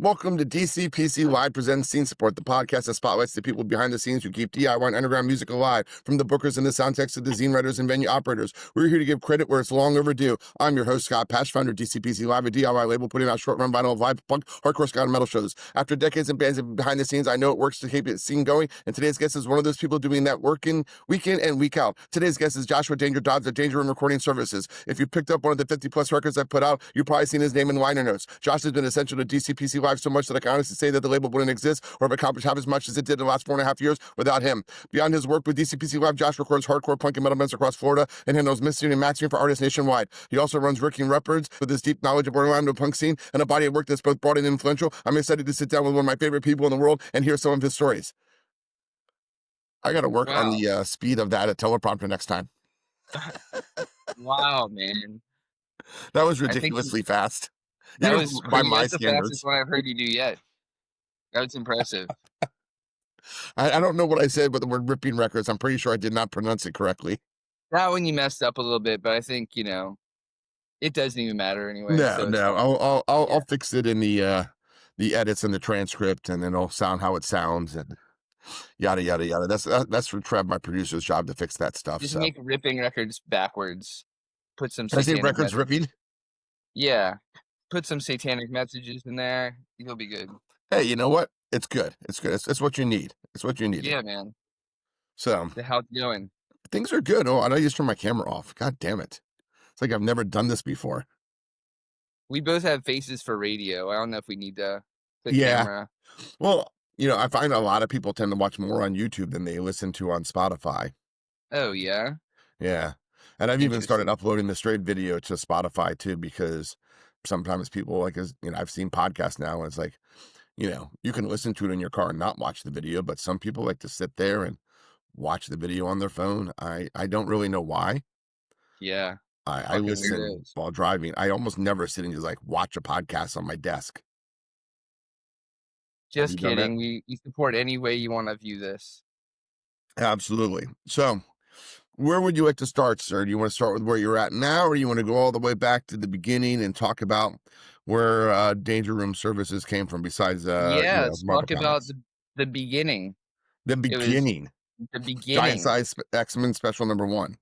Welcome to DCPC Live Presents Scene Support, the podcast that spotlights the people behind the scenes who keep DIY and underground music alive, from the bookers and the sound techs to the zine writers and venue operators. We're here to give credit where it's long overdue. I'm your host, Scott Patch, founder of DCPC Live, a DIY label putting out short-run vinyl of live punk, hardcore, ska, and metal shows. After decades in bands and behind the scenes, I know it works to keep the scene going, and today's guest is one of those people doing that working week in and week out. Today's guest is Joshua Danger Dobbs at Danger Room Recording Services. If you picked up one of the 50-plus records I've put out, you've probably seen his name in liner notes. Josh has been essential to DCPC Live so much that I can honestly say that the label wouldn't exist or have accomplished half as much as it did in the last 4.5 years without him. Beyond his work with DCPC Live, Josh records hardcore punk and metal bands across Florida and handles mixing and mastering for artists nationwide. He also runs Working Records with his deep knowledge of Orlando punk scene and a body of work that's both broad and influential. I'm excited to sit down with one of my favorite people in the world and hear some of his stories. I got to work on the speed of that teleprompter next time. Wow, man. That was ridiculously fast. That Even was by my that's the standards. fastest one I've heard you do yet. That's impressive. I don't know what I said with the word ripping records. I'm pretty sure I did not pronounce it correctly. That one you messed up a little bit, but I think, it doesn't even matter anyway. No. I'll fix it in the edits and the transcript, and then it'll sound how it sounds, and yada yada yada. That's for Trev, my producer's job, to fix that stuff. Just so make ripping records backwards. Put some Did I say satanic records messages. ripping? Yeah. Put some satanic messages in there. You'll be good. Hey, you know what? It's good. It's good. It's what you need. It's what you need. Yeah, man. So How's it going? things are good. Oh, I know you just turned my camera off. God damn it. It's like I've never done this before. We both have faces for radio. I don't know if we need the Yeah. camera. Well, I find a lot of people tend to watch more on YouTube than they listen to on Spotify. Oh, yeah? Yeah. And I've even started uploading the straight video to Spotify too, because sometimes people I've seen podcasts now and it's like, you can listen to it in your car and not watch the video, but some people like to sit there and watch the video on their phone. I don't really know why. Yeah. I listen while driving. I almost never sit and just watch a podcast on my desk. Just kidding. We support any way you want to view this. Absolutely. So where would you like to start, sir? Do you want to start with where you're at now, or do you want to go all the way back to the beginning and talk about where Danger Room Services came from besides let's talk about the beginning. The beginning. The beginning. Giant Size X-Men Special #1.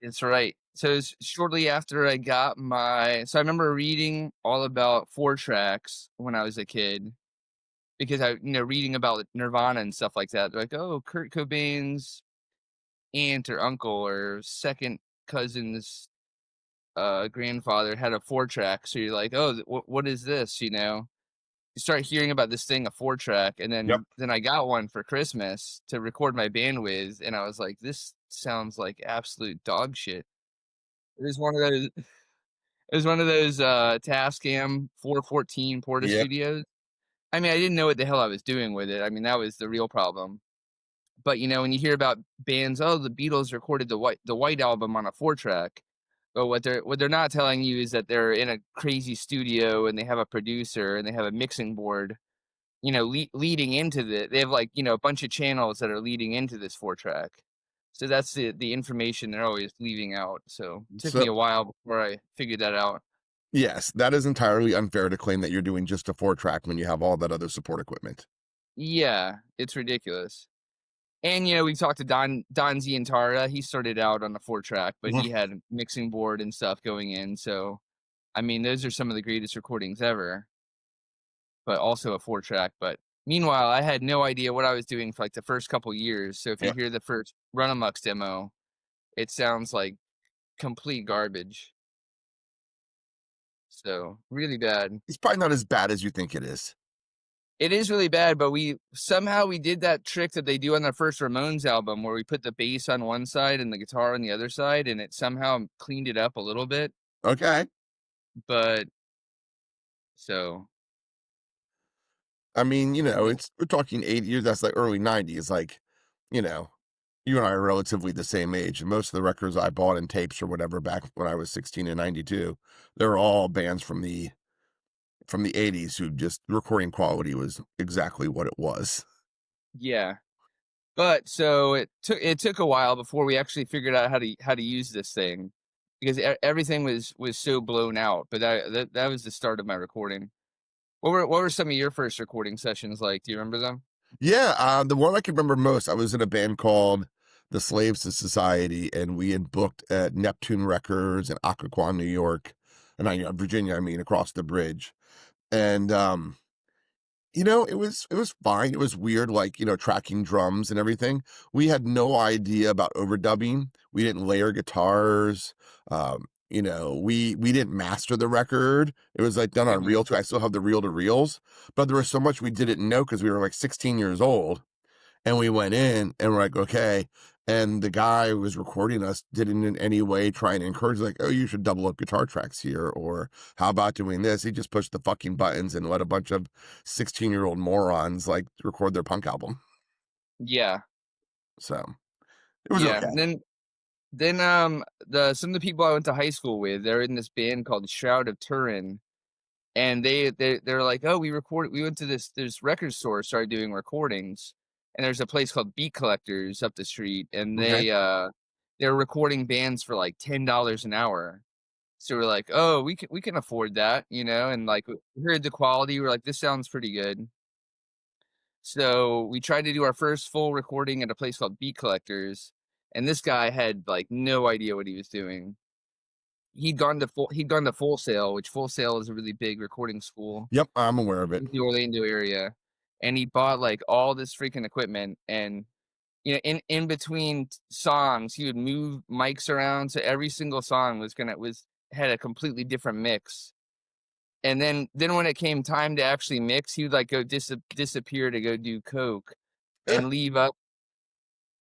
That's right. So it was shortly after I got so I remember reading all about 4-tracks when I was a kid, because reading about Nirvana and stuff like that. They're like, oh, Kurt Cobain's aunt or uncle or second cousin's grandfather had a 4-track. So you're like, oh, what is this? You start hearing about this thing, a 4-track, and then I got one for Christmas to record my band with, and I was like, this sounds like absolute dog shit. It was one of those. It was one of those Tascam 414 Porta Studios. I mean, I didn't know what the hell I was doing with it. I mean, that was the real problem. But when you hear about bands, oh, the Beatles recorded the White Album on a 4-track. But what they're not telling you is that they're in a crazy studio and they have a producer and they have a mixing board, leading into they have a bunch of channels that are leading into this 4-track. So that's the information they're always leaving out. So it took me a while before I figured that out. Yes, that is entirely unfair to claim that you're doing just a 4-track when you have all that other support equipment. Yeah, it's ridiculous. And, we talked to Don Zientara. He started out on a 4-track, but he had a mixing board and stuff going in. So, I mean, those are some of the greatest recordings ever, but also a 4-track. But meanwhile, I had no idea what I was doing for the first couple years. So if you hear the first Run Amuck's demo, it sounds like complete garbage. So really bad. It's probably not as bad as you think it is. It is really bad, but we did that trick that they do on their first Ramones album where we put the bass on one side and the guitar on the other side, and it somehow cleaned it up a little bit. Okay. But so I mean, we're talking 8 years, that's early 90s. You and I are relatively the same age. And most of the records I bought and tapes or whatever back when I was 16 and 92, they're all bands from the 80s who just recording quality was exactly what it was. Yeah. But so it took a while before we actually figured out how to use this thing, because everything was so blown out. But that was the start of my recording. What were some of your first recording sessions like? Do you remember them? Yeah, the one I can remember most, I was in a band called the Slaves to Society, and we had booked at Neptune Records in Occoquan, New York, and Virginia, I mean, across the bridge. And it was fine. It was weird, like, tracking drums and everything. We had no idea about overdubbing. We didn't layer guitars. We didn't master the record. It was like done on Mhm. reel to. I still have the reel to reels, but there was so much we didn't know because we were like 16 years old. And we went in and we're like, okay. And the guy who was recording us didn't in any way try and encourage, like, oh, you should double up guitar tracks here, or how about doing this? He just pushed the fucking buttons and let a bunch of 16-year-old morons like record their punk album. Yeah, So it was yeah. okay. Then the some of the people I went to high school with, they're in this band called Shroud of Turin, and they're like, "Oh, we went to this record store, started doing recordings, and there's a place called Beat Collectors up the street, and Okay. they're recording bands for like $10 an hour." So we're like, "Oh, we can afford that," and like we heard the quality, we're like, "This sounds pretty good." So we tried to do our first full recording at a place called Beat Collectors, and this guy had like no idea what he was doing. He'd gone to Full Sail, which Full Sail is a really big recording school Yep, I'm aware of it. in the Orlando area, and he bought like all this freaking equipment. And in between songs, he would move mics around, so every single song was had a completely different mix. And then when it came time to actually mix, he would like go disappear to go do coke and leave up.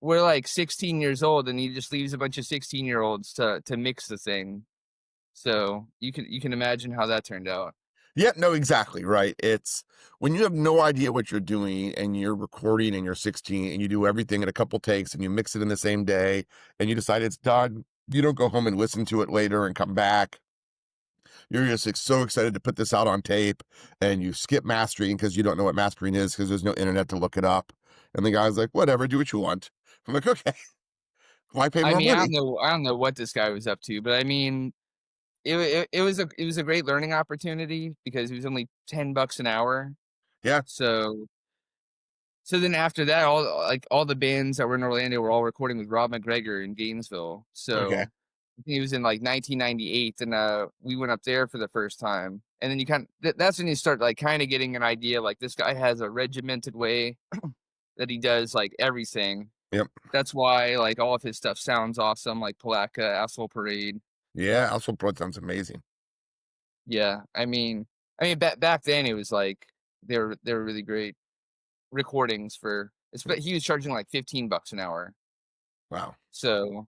We're like 16 years old, and he just leaves a bunch of 16-year-olds to mix the thing. So you can imagine how that turned out. Yeah, no, exactly, right. It's when you have no idea what you're doing and you're recording and you're 16 and you do everything in a couple takes and you mix it in the same day and you decide it's done. You don't go home and listen to it later and come back. You're just like, so excited to put this out on tape, and you skip mastering because you don't know what mastering is because there's no internet to look it up. And the guy's like, whatever, do what you want. I'm like, okay, why pay I more mean, money? I don't know what this guy was up to, but I mean, it was a great learning opportunity because it was only $10 an hour. Yeah, So so then after that, all the bands that were in Orlando were all recording with Rob McGregor in Gainesville. okay. So I think it was in like 1998, and we went up there for the first time. And then that's when you start like kind of getting an idea, like this guy has a regimented way that he does like everything. Yep. That's why like all of his stuff sounds awesome, like Palaka, Asshole Parade. Yeah, also Pro sounds amazing. Yeah, back then it was like they were really great recordings for. He was charging like $15 an hour. Wow. So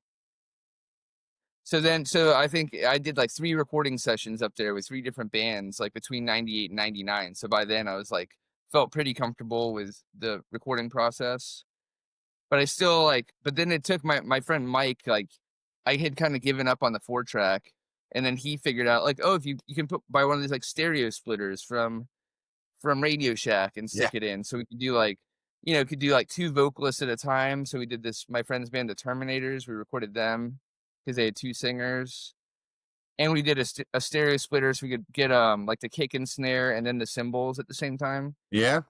so I think I did like 3 recording sessions up there with 3 different bands, like between 98 and 99. So by then I was like felt pretty comfortable with the recording process. But I still like but then it took my friend Mike, like I had kind of given up on the 4 track, and then he figured out like, oh, if you can buy one of these like stereo splitters from Radio Shack and Yeah. stick it in. So we could do like, could do like 2 vocalists at a time. So we did this, my friend's band, the Terminators, we recorded them because they had 2 singers. And we did a stereo splitter so we could get like the kick and snare and then the cymbals at the same time. Yeah.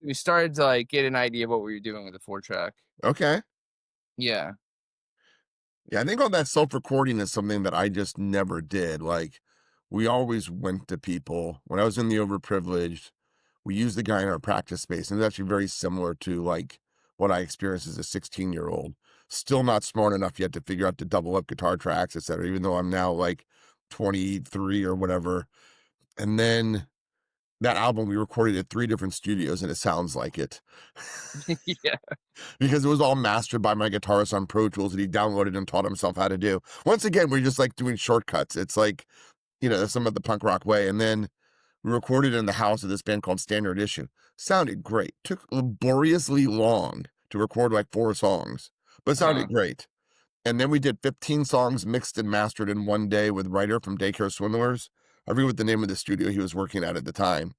We started to like get an idea of what we were doing with the 4 track. Okay. Yeah. Yeah, I think all that self-recording is something that I just never did. Like, we always went to people. When I was in the overprivileged, we used the guy in our practice space, and it's actually very similar to like what I experienced as a 16-year-old. Still not smart enough yet to figure out to double up guitar tracks, etc. Even though I'm now like 23 or whatever. And then that album we recorded at 3 different studios, and it sounds like it. Yeah. Because it was all mastered by my guitarist on Pro Tools that he downloaded and taught himself how to do. Once again, we're just like doing shortcuts. It's like, some of the punk rock way. And then we recorded in the house of this band called Standard Issue. Sounded great. Took laboriously long to record like 4 songs, but Uh-huh. sounded great. And then we did 15 songs mixed and mastered in one day with Ryder from Daycare Swindlers. I forget what the name of the studio he was working at the time.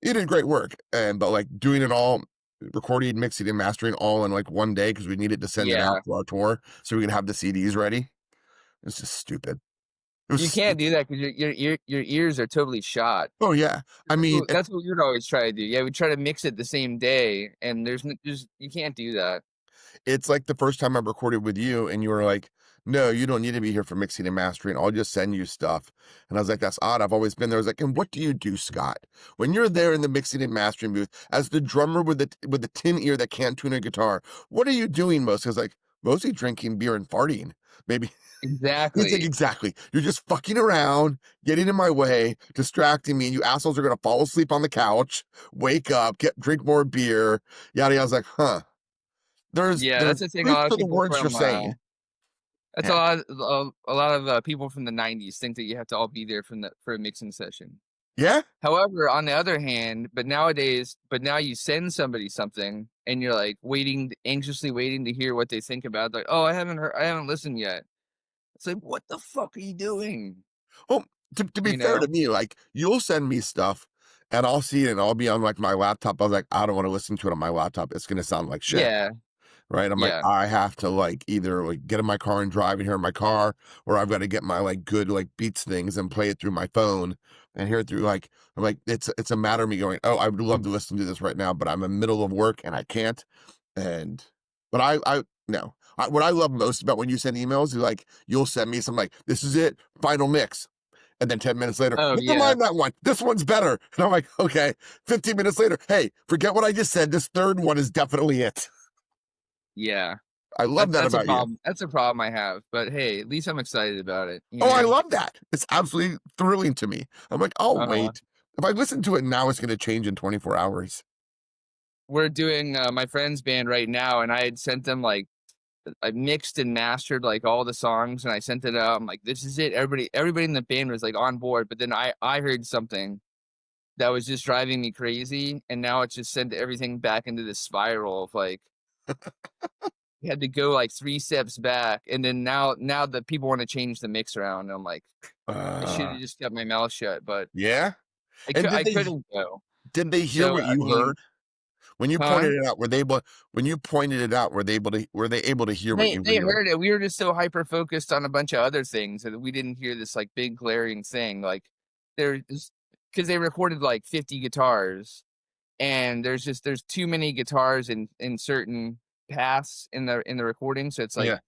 He did great work, but like doing it all, recording, mixing, and mastering all in like one day because we needed to send it out Yeah. for our tour so we could have the CDs ready. It's just stupid. It You was, can't do that because your ears are totally shot. oh yeah. I mean, That's what we'd always try to do. Yeah, we try to mix it the same day, and there's you can't do that. it's like the first time I recorded with you, and you were like, "No, you don't need to be here for mixing and mastering. I'll just send you stuff." And I was like, "That's odd. I've always been there." I was like, "And what do you do, Scott, when you're there in the mixing and mastering booth as the drummer with the tin ear that can't tune a guitar? What are you doing most?" I was like, "Mostly drinking beer and farting, maybe." He's like, Exactly. "Exactly. You're just fucking around, getting in my way, distracting me, and you assholes are gonna fall asleep on the couch, wake up, drink more beer, yada yada." I was like, "Huh." Yeah, There's that's the thing. A truth lot of to the people words you're from saying. that's Yeah. a lot of people from the '90s think that you have to all be there from the for a mixing session. Yeah? However, on the other hand, but now you send somebody something and you're like anxiously waiting to hear what they think about it. Like, oh, I haven't listened yet. It's like, what the fuck are you doing? Well, to be You fair to know? me, like, you'll send me stuff and I'll see it and I'll be on like my laptop. I was like, I don't want to listen to it on my laptop. It's gonna sound like shit. Yeah, Right. I'm like, yeah. I have to like either like get in my car and drive and hear in my car, or I've got to get my like good like beats things and play it through my phone and hear it through like I'm like, it's a matter of me going, oh, I would love to listen to this right now, but I'm in the middle of work and I can't. And but I no. What I love most about when you send emails is like you'll send me some like, this is it, final mix. And then 10 minutes later, Oh never yeah, mind that one. This one's better. And I'm like, okay. 15 minutes later, hey, forget what I just said. This third one is definitely it. yeah. I love that That's a about you. problem. That's a problem I have. But hey, at least I'm excited about it. You Oh, I know? love that. It's absolutely thrilling to me. I'm like, "Oh, Uh-huh. wait. If I listen to it now, it's gonna change in 24 hours." We're doing my friend's band right now, and I had sent them like I mixed and mastered like all the songs, and I sent it out. I'm like, this is it. Everybody in the band was like on board, but then I heard something that was just driving me crazy, and now it just sent everything back into this spiral of like you had to go like 3 steps back, and then now the people want to change the mix around. And I'm like, I should Uh, have just kept my mouth shut, but yeah? And I couldn't go. did they hear So what I you mean, heard? When you huh? pointed it out, when you pointed it out, were they able to hear what you were They doing? heard it. We were just so hyper focused on a bunch of other things that we didn't hear this like big glaring thing. Like there's because they recorded like 50 guitars, and there's too many guitars in certain paths in the recording, so it's like Yeah,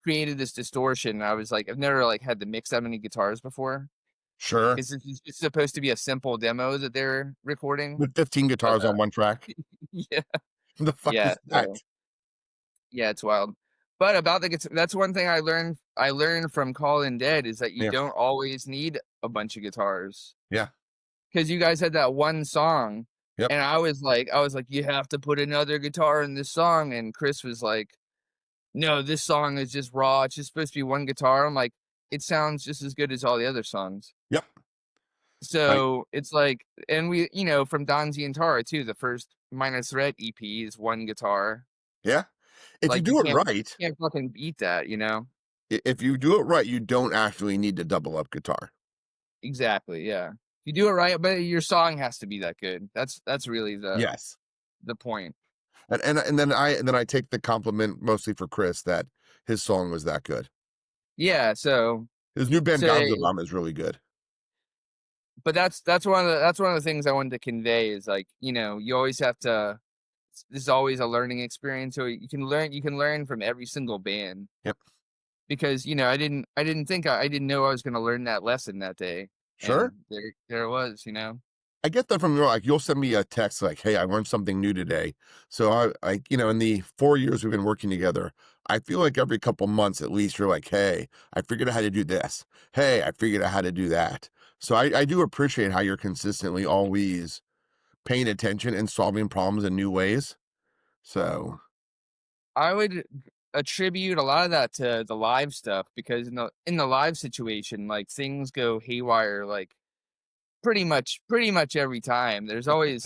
created this distortion. And I was like, I've never like had to mix that many guitars before sure. because it's supposed to be a simple demo that they're recording, With 15 but guitars on one track? yeah, The fuck yeah. is that? So yeah, it's wild. But about the guitar, that's one thing I learned from Call Dead is that you Yeah, don't always need a bunch of guitars. yeah, Because you guys had that one song, yep, and I was like, "You have to put another guitar in this song," and Chris was like, "No, this song is just raw, it's just supposed to be one guitar." I'm like, "It sounds just as good as all the other songs." yep. Like, So, it's like and we from Donzi and Tara too, the first Minor Threat EP is one guitar. yeah. If you Like, you do it right, can't fucking beat that, you know? if you do it right, you don't actually need to double up guitar. Exactly, yeah. You do it right, but your song has to be that good. That's really Yes. the point. And then I take the compliment mostly for Chris that his song was that good. Yeah, His new band so Godzilla is really good. but that's one of the things I wanted to convey is like, you always have to this is always a learning experience, so you can learn from every single band Yep. because, I didn't know I was gonna learn that lesson that day, Sure. and there it was, you know? I get that from you. Like you'll send me a text like, "Hey, I learned something new today." So in the 4 years we've been working together, I feel like every couple months at least you're like, "Hey, I figured out how to do this. Hey, I figured out how to do that." So I do appreciate how you're consistently always paying attention and solving problems in new ways. So I would attribute a lot of that to the live stuff because in the live situation, like, things go haywire, like, pretty much every time. There's always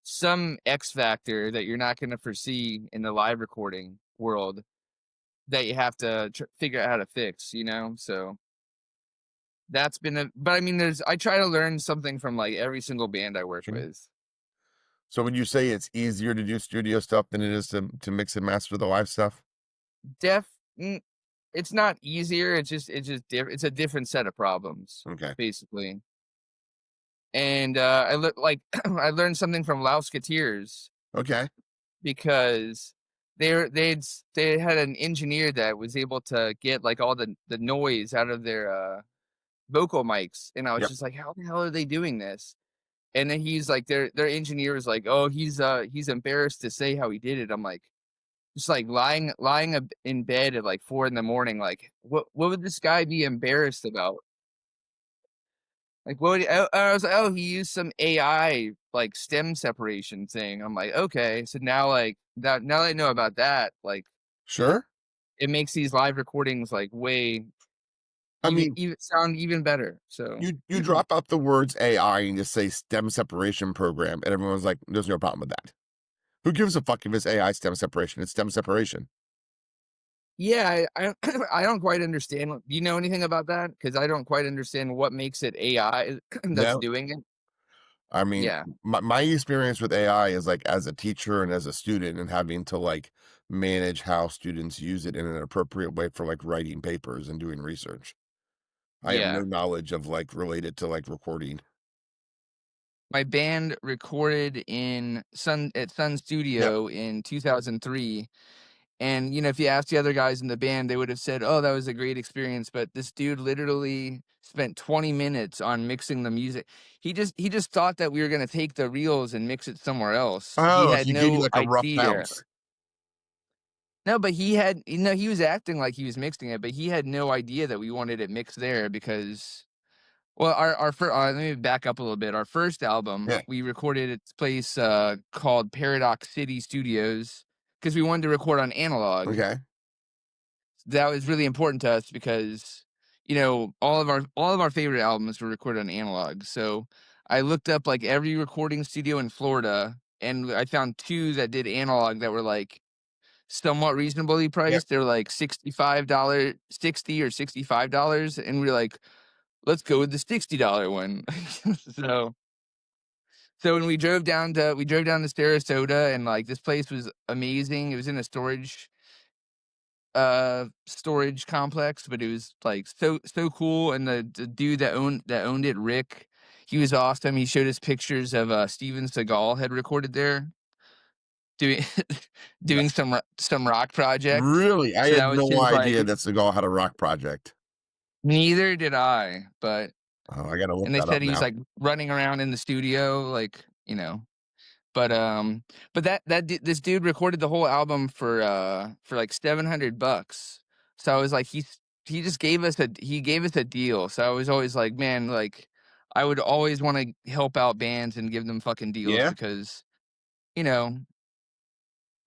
some X factor that you're not gonna foresee in the live recording world that you have to figure out how to fix, you know? So, that's been a but I mean, I try to learn something from, like, every single band I work sure. with. So when you say it's easier to do studio stuff than it is to mix and master the live stuff? Def it's not easier. It's just different. It's a different set of problems, Okay. basically. And like I learned something from Lausketeers Okay. because they had an engineer that was able to get like all the noise out of their vocal mics, and I was Yep. just like, how the hell are they doing this? And then he's like, their engineer was like, oh, he's embarrassed to say how he did it. I'm like, just like in bed at like 4 in the morning, like what would this guy be embarrassed about? Like, what would I was like, oh, he used some AI like stem separation thing. I'm like, okay, so now like that now that I know about that, like Sure. it makes these live recordings like way I mean, even sound even better. So you drop out the words AI and just say stem separation program, and everyone's like, "There's no problem with that." Who gives a fuck if it's AI stem separation? It's stem separation. yeah, I I don't quite understand. Do you know anything about that? Because I don't quite understand what makes it AI that's No, doing it. I mean, Yeah, my experience with AI is like as a teacher and as a student and having to like manage how students use it in an appropriate way for like writing papers and doing research. I have no yeah. knowledge of like related to like recording. My band recorded in Sun Yep. Studio in 2003. And, if you asked the other guys in the band, they would have said, "Oh, that was a great experience." But this dude literally spent 20 minutes on mixing the music. He just thought that we were gonna take the reels and mix it somewhere else. He Oh, had he gave you no like a rough idea. bounce. No, but he was acting like he was mixing it, but he had no idea that we wanted it mixed there because well, let me back up a little bit. Our first album, Yeah. we recorded at this place called Paradox City Studios because we wanted to record on analog. Okay. That was really important to us because all of our favorite albums were recorded on analog. So I looked up like every recording studio in Florida, and I found two that did analog that were like somewhat reasonably Yep. priced. They were like $65, 60 or $65, and we were like, let's go with the $60 one. so so when we drove down to Sarasota, and like this place was amazing. It was in a storage complex, but it was like so cool. And the dude that owned it, Rick, he was awesome. He showed us pictures of Steven Seagal had recorded there doing That- doing some rock project. Really, I So that had was no his idea like that Seagal had a rock project. neither did I, but Oh, I gotta look and they that up said he's now. like running around in the studio like. But this dude recorded the whole album for like $700. So I was like, he just gave us a deal. So I was always like, man, like I would always want to help out bands and give them fucking deals Yeah. because you know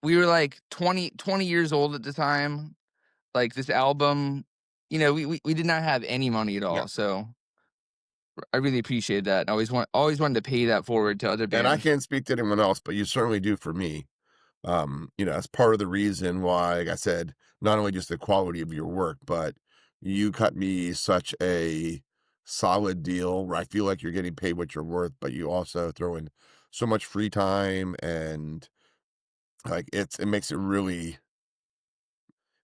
we were like 20 years old at the time. Like this album, we did not have any money at Yeah. all. So I really appreciate that. I always wanted to pay that forward to other And I bands. can't speak to anyone else, but you certainly do for me. That's part of the reason why, like I said, not only just the quality of your work, but you cut me such a solid deal where I feel like you're getting paid what you're worth, but you also throw in so much free time and like it makes it really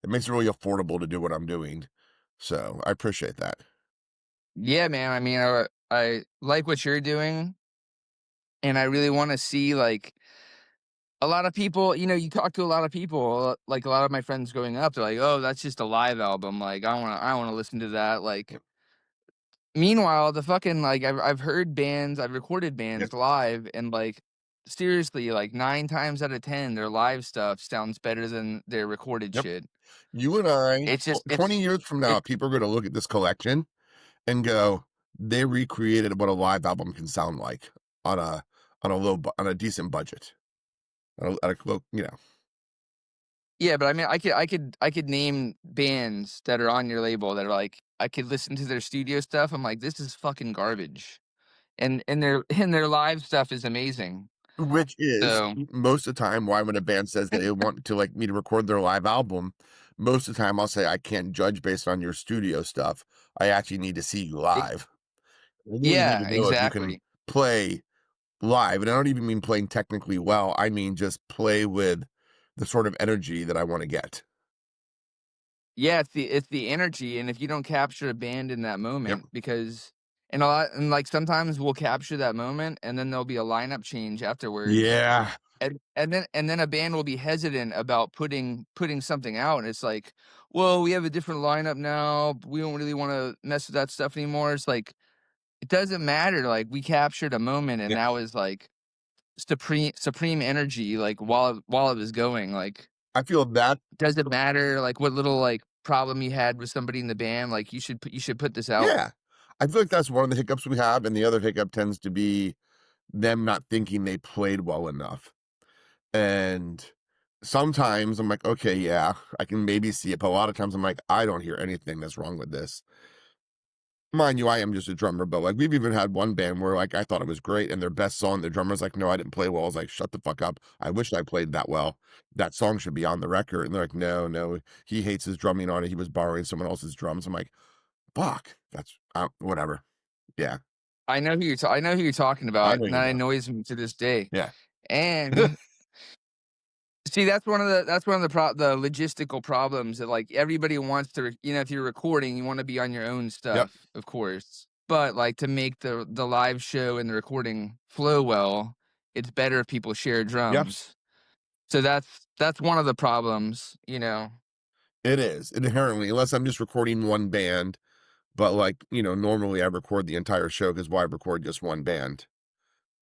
affordable to do what I'm doing. So I appreciate that. Yeah, man. I mean, I like what you're doing, and I really want to see like a lot of people. You talk to a lot of people, like a lot of my friends growing up. They're like, "Oh, that's just a live album. Like, I want to listen to that." Like, Yep. meanwhile, the fucking like I've heard bands, I've recorded Yep. bands live, and like seriously, like 9 times out of 10, their live stuff sounds better than their recorded Yep. shit. You and I, It's just 20 years from now, it. people are going to look at this collection and go, they recreated what a live album can sound like on a decent budget. At a low, Yeah, but I mean, I could name bands that are on your label that are like I could listen to their studio stuff. I'm like, this is fucking garbage, and their and their live stuff is amazing. which is So most of the time why when a band says they want to like me to record their live album, most of the time I'll say I can't judge based on your studio stuff. I actually need to see you it, live. I really need yeah, to know if you can exactly. play live. And I don't even mean playing technically well. I mean just play with the sort of energy that I want to get. Yeah, it's the energy, and if you don't capture a band in that Yep. moment, because like, sometimes we'll capture that moment, and then there'll be a lineup change afterwards, Yeah. and then a band will be hesitant about putting something out, and it's like, "Well, we have a different lineup now, but we don't really wanna mess with that stuff anymore." It's like, it doesn't matter, like, we captured a moment, and Yeah. that was, like, supreme energy, like, while it was going, like, I feel that. doesn't matter, like, what little, like, problem you had with somebody in the band, like, you should put this out. Yeah. I feel like that's one of the hiccups we have, and the other hiccup tends to be them not thinking they played well enough. And sometimes I'm like, "Okay, yeah, I can maybe see it," but a lot of times I'm like, "I don't hear anything that's wrong with this." Mind you, I am just a drummer, but, like, we've even had one band where, like, I thought it was great, and their best song, the drummer's like, "No, I didn't play well." I was like, "Shut the fuck up. I wish I played that well. That song should be on the record." And they're like, "No, no, he hates his drumming on it. He was borrowing someone else's drums." I'm like, "Fuck, that's whatever." Yeah, I know who you're talking I about, know and you're that not. annoys me to this day. Yeah. And see, that's one of the logistical problems that, like, everybody wants to if you're recording, you wanna be on your own Yep, stuff, of course. But, like, to make the live show and the recording flow well, it's better if people share yep, drums. So that's one of the problems. it is, inherently, unless I'm just recording one band, but, like, normally I record the entire show because why record just one band?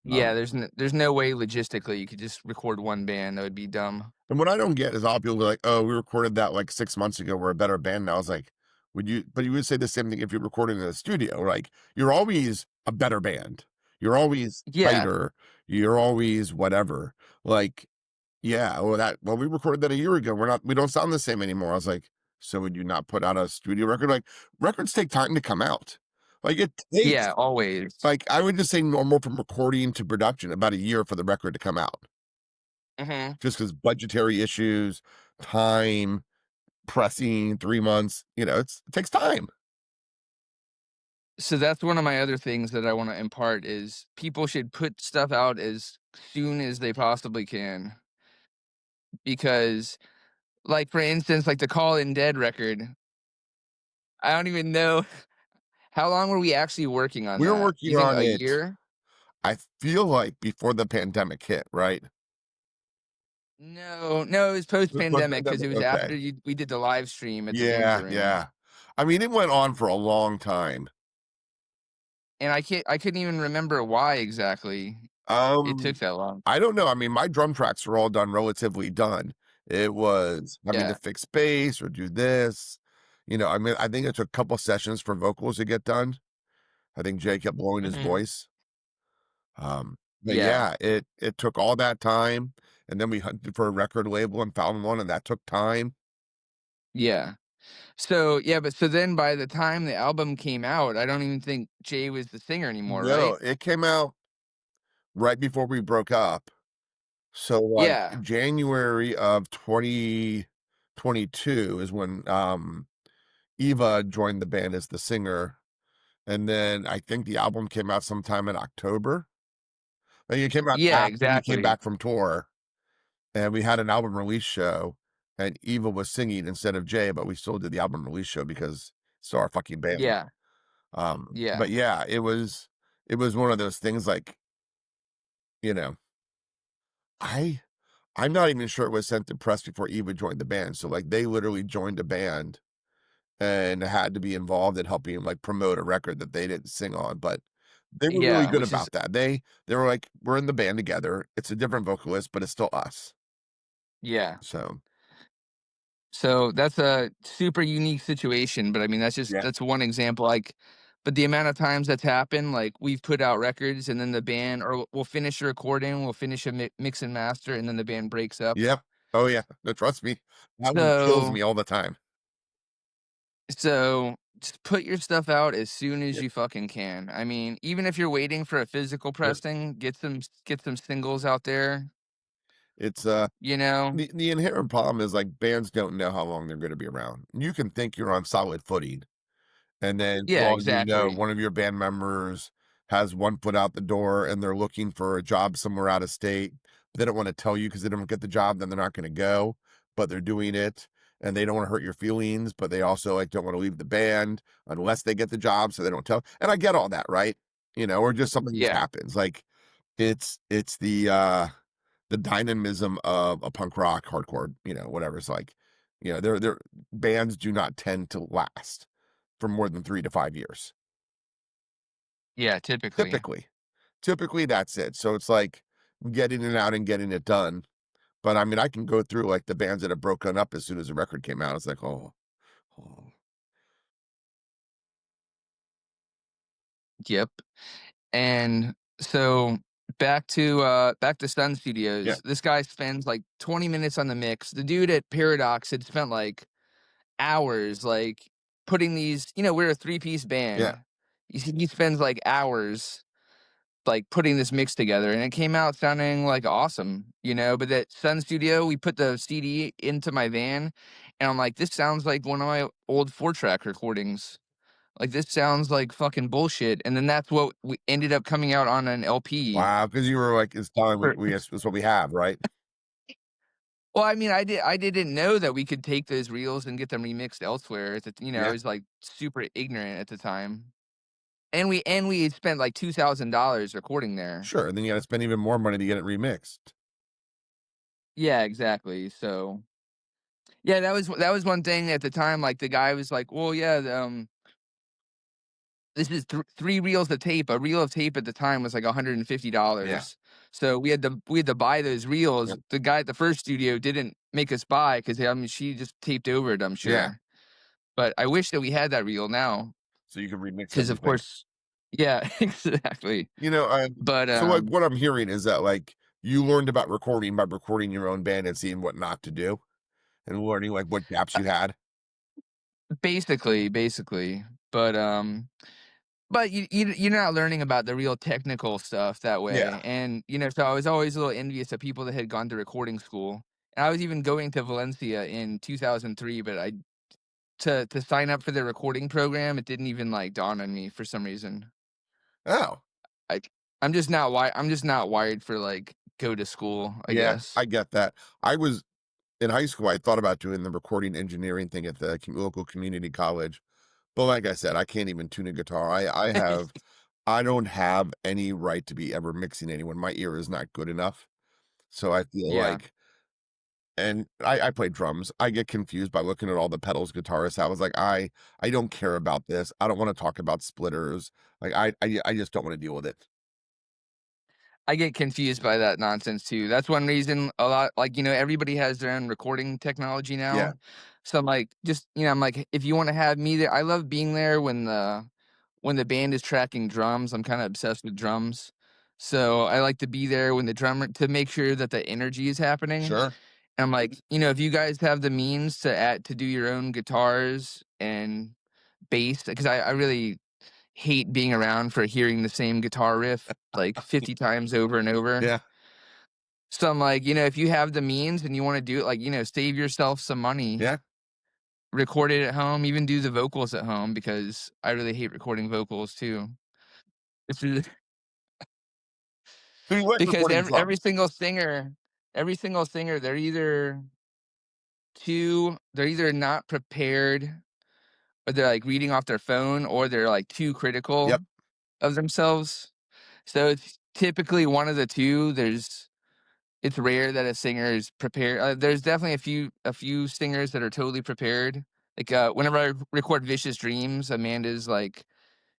Yeah, there's no way logistically you could just record one band, that would be dumb. And what I don't get is all people be like, "Oh, we recorded that like 6 months ago. We're a better band now." I was like, "Would you?" But you would say the same thing if you recorded in a studio. Like, you're always a better band. You're always Yeah. tighter. You're always whatever. Like, yeah. Well, we recorded that a year ago. We don't sound the same anymore. I was like, so would you not put out a studio record? Like, records take time to come out. Like, it takes. Yeah, always. Like, I would just say normal from recording to production about a year for the record to come out. Mhm. Just because budgetary issues, time, pressing 3 months, it takes time. So that's one of my other things that I wanna impart is people should put stuff out as soon as they possibly can, because, like, for instance, like, the Call in Dead record, I don't even know how long were we actually working on We were that? working You think on a it, year? I feel like before the pandemic hit, right? No, no, it was Before the post-pandemic because pandemic, it was okay. after we did the live stream at the Yeah, Danger Room, yeah. I mean, it went on for a long time. and I couldn't even remember why exactly it took Um, that long. I don't know, I mean, my drum tracks were all done relatively done. It was having to Yeah. fix bass or do this, I mean, I think it took a couple sessions for vocals to get done. I think Jay kept blowing his Mhm. voice. But Yeah. yeah, it took all that time, and then we hunted for a record label and found one, and that took time. Yeah. So, yeah, but so then by the time the album came out, I don't even think Jay was the singer anymore, No, right? it came out right before we broke up. So, like, Yeah. January of 2022 is when, Eva joined the band as the singer, and then I think the album came out sometime in October. Like, it came out Yeah, after we came exactly. back from tour, and we had an album release show, and Eva was singing instead of Jay, but we still did the album release show because it's still our fucking band. Yeah. But Yeah. yeah, it was one of those things like, you know, I I'm not even sure it was sent to press before Eva joined the band. So like they literally joined a band and had to be involved in helping like promote a record that they didn't sing on, but they were really Yeah, good which is about that. They were like, we're in the band together. It's a different vocalist, but it's still us. yeah. So So that's a super unique situation, but I mean, yeah. that's one example, like, but the amount of times that's happened, like, we've put out records and then the band, or we'll finish a recording, we'll finish a mix and master, and then the band breaks up. Yep. Oh yeah. No, trust me. That one kills So me all the time. So, just put your stuff out as soon as Yep. you fucking can. I mean, even if you're waiting for a physical Yep. pressing, get some singles out there, It's you know? the inherent problem is like bands don't know how long they're gonna be around. You can think you're on solid footing, and then for Yeah, all you know, exactly. one of your band members has one foot out the door and they're looking for a job somewhere out of state. They don't want to tell you because they don't get the job, then they're not gonna go, but they're doing it. and they don't want to hurt your feelings, but they also like don't want to leave the band unless they get the job, so they don't tell. And I get all that, right? Or just something just Yeah. happens. Like it's the dynamism of a punk rock hardcore, whatever. It's like, they're bands do not tend to last for more than 3 to 5 years. Yeah, typically. Typically. Typically that's it. So it's like getting it out and getting it done. But I mean, I can go through like the bands that have broken up as soon as the record came out. It's like, oh, Yep. And so back to Sun yeah, Studios. This guy spends like 20 minutes on the mix. The dude at Paradox had spent like hours like putting these, we're a three-piece yeah. band. He spends like hours like putting this mix together, and it came out sounding like awesome, but at Sun Studio, we put the CD into my van, and I'm like, this sounds like one of my old 4-track recordings. Like, this sounds like fucking bullshit. And then that's what we ended up coming out on an LP. Wow, because you were like, it's time For it's what we have, right? Well, I mean, I didn't know that we could take those reels and get them remixed elsewhere. I Yeah, was like super ignorant at the time. And we had spent like $2,000 recording there. sure. And then you gotta spend even more money to get it remixed. Yeah, exactly. So yeah, that was one thing at the time. Like the guy was like, "Well, yeah, this is three reels of tape." A reel of tape at the time was like Yeah, $150. So we had to buy those yeah, reels. The guy at the first studio didn't make us buy because I mean she just taped over it, I'm yeah. sure. But I wish that we had that reel now, So you can remix because of everything. course, yeah, exactly. You know, uh, But so like what I'm hearing is that like you learned about recording by recording your own band and seeing what not to do and learning like what gaps you had. basically, but you're not learning about the real technical stuff that Yeah. way, and, so I was always a little envious of people that had gone to recording school, and I was even going to Valencia in 2003, but I to sign up for the recording program, it didn't even, like, dawn on me for some reason. Oh, Like, I'm just not wired for, like, go to school, I yeah. guess. I get that. I was in high school. I thought about doing the recording engineering thing at the local community college, but like I said, I can't even tune a guitar. I don't have any right to be ever mixing anyone. My ear is not good enough. So I feel Yeah. like, and I play drums. I get confused by looking at all the pedals guitarists. I was like, I don't care about this. I don't want to talk about splitters. Like I just don't want to deal with it. I get confused by that nonsense too. That's one reason a lot like, everybody has their own recording technology Yeah. now. So I'm like, just, I'm like, if you want to have me there, I love being there when the band is tracking drums. I'm kind of obsessed with drums. So I like to be there when the drummer to make sure that the energy is happening. Sure. And I'm like, if you guys have the means to do your own guitars and bass, because I really hate being around for hearing the same guitar riff like 50 times over and over. Yeah. So I'm like, if you have the means and you want to do it, like, save yourself some money, Yeah. record it at home, even do the vocals at home, because I really hate recording vocals too. It's just- So you like because recording every drums? every single singer, they're either not prepared, or they're like reading off their phone, or they're like too critical Yep. of themselves. So it's typically one of the two. It's rare that a singer is prepared. There's definitely a few singers that are totally prepared. Like whenever I record Vicious Dreams, Amanda's like,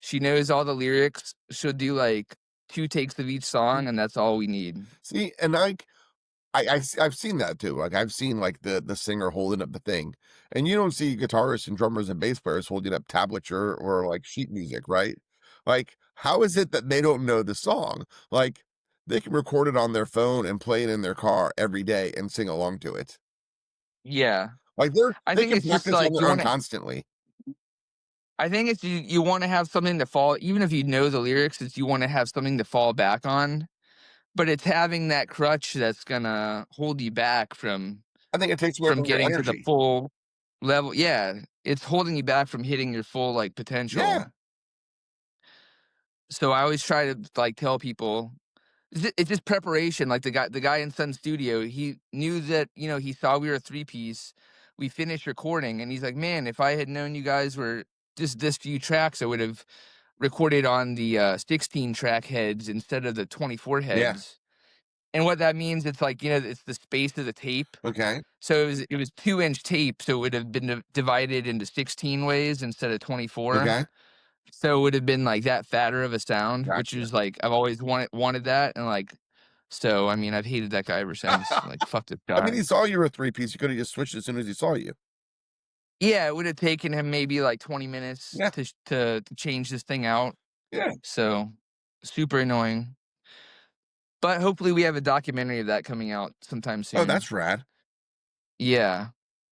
she knows all the lyrics. She'll do like 2 takes of each song, and that's all we need. See, and I've seen that too. Like I've seen like the singer holding up the thing, and you don't see guitarists and drummers and bass players holding up tablature or like sheet music, right? Like, how is it that they don't know the song? Like, they can record it on their phone and play it in their car every day and sing along to it. Yeah, Like I they think can it's just practice on like their own constantly. I think it's you want to have something to fall, even if you know the lyrics. It's you want to have something to fall back on, but it's having that crutch that's gonna hold you back I think it takes away from from your getting to the energy. full level. Yeah, it's holding you back from hitting your full like potential. Yeah, So I always try to like tell people it's just preparation. Like the guy in Sun Studio, he knew that he saw we were a 3-piece. we finished recording, and he's like, "Man, if I had known you guys were just this few tracks, I would have recorded on the 16 track heads instead of the 24 Yeah. heads." And what that means, it's like, it's the space of the tape. Okay. So it was 2-inch tape, so it would have been divided into 16 ways instead of 24. Okay. So it would have been like that fatter of a sound, which Gotcha. is like I've always wanted that, and like, so I mean, I've hated that guy ever since. Like, fuck this I mean, guy. he saw you were a three-piece. You could have just switched as soon as he saw you. Yeah, it would have taken him maybe like 20 minutes Yeah. to change this thing out. Yeah. So super annoying. But hopefully we have a documentary of that coming out sometime Oh, soon. that's rad. Yeah.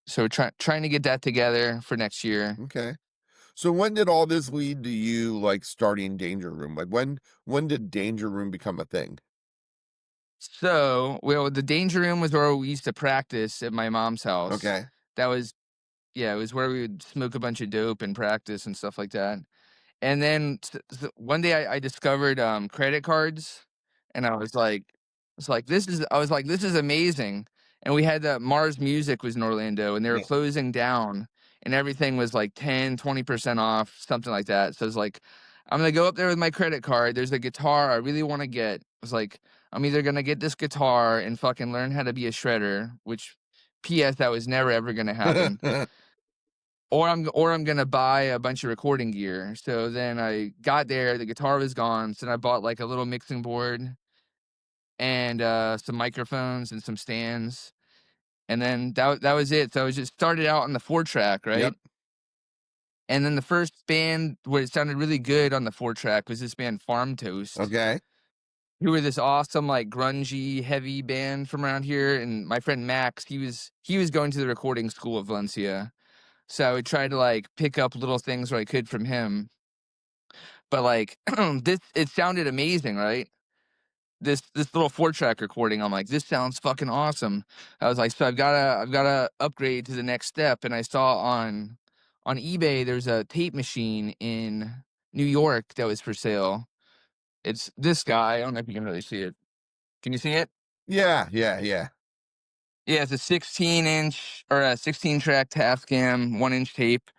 So trying to get that together for next year. Okay. So when did all this lead to you like starting Danger Room? Like when did Danger Room become a thing? So, well, the danger room was where we used to practice at my mom's house. Okay. That was, yeah, it was where we would smoke a bunch of dope and practice and stuff like that. And then one day I discovered credit cards, and I was like, this is amazing. And we had Mars Music was in Orlando, and they were Yeah. closing down, and everything was like 10-20% off, something like that. So I was like, I'm gonna go up there with my credit card. There's a guitar I really want to get. I was like, I'm either gonna get this guitar and fucking learn how to be a shredder, which, P.S. that was never ever gonna happen, or I'm gonna buy a bunch of recording gear. So then I got there, the guitar was gone, so then I bought like a little mixing board and some microphones and some stands, and then that was it. So I was just started out on the 4-track, Yep. right? And then the first band where it sounded really good on the 4-track was this band Farm Toast, Okay. who were this awesome like grungy heavy band from around here. And my friend Max, he was going to the recording school of Valencia. So I would try to like pick up little things where I could from him. But like it sounded amazing, right? This little 4-track recording, I'm like, this sounds fucking awesome. I was like, so I've gotta upgrade to the next step. And I saw on eBay there's a tape machine in New York that was for sale. It's this guy. I don't know if you can really see it. Can you see it? Yeah. Yeah. Yeah. Yeah, it's a 16-inch or a 16-track Tascam 1-inch tape.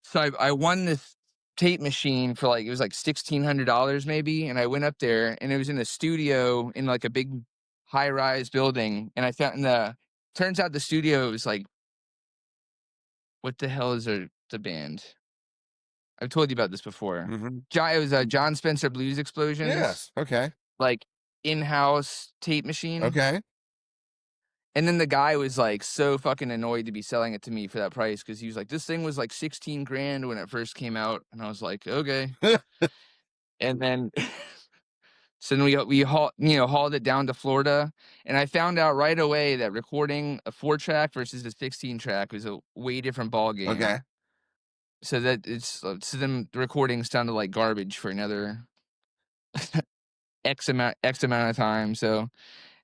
So I won this tape machine for like, it was like $1,600 maybe, and I went up there, and it was in a studio in like a big high-rise building, and I found turns out the studio was like, what the hell is the band? I've told you about this before. Mm-hmm. It was John Spencer Blues Explosions, Yes. Okay. like in-house tape machine. Okay. And then the guy was like so fucking annoyed to be selling it to me for that price, because he was like, this thing was like 16 grand when it first came out. And I was like, okay. And then so then we hauled it down to Florida, and I found out right away that recording a 4-track versus a 16-track was a way different ball game. Okay. So so then the recording sounded like garbage for another X amount of time. So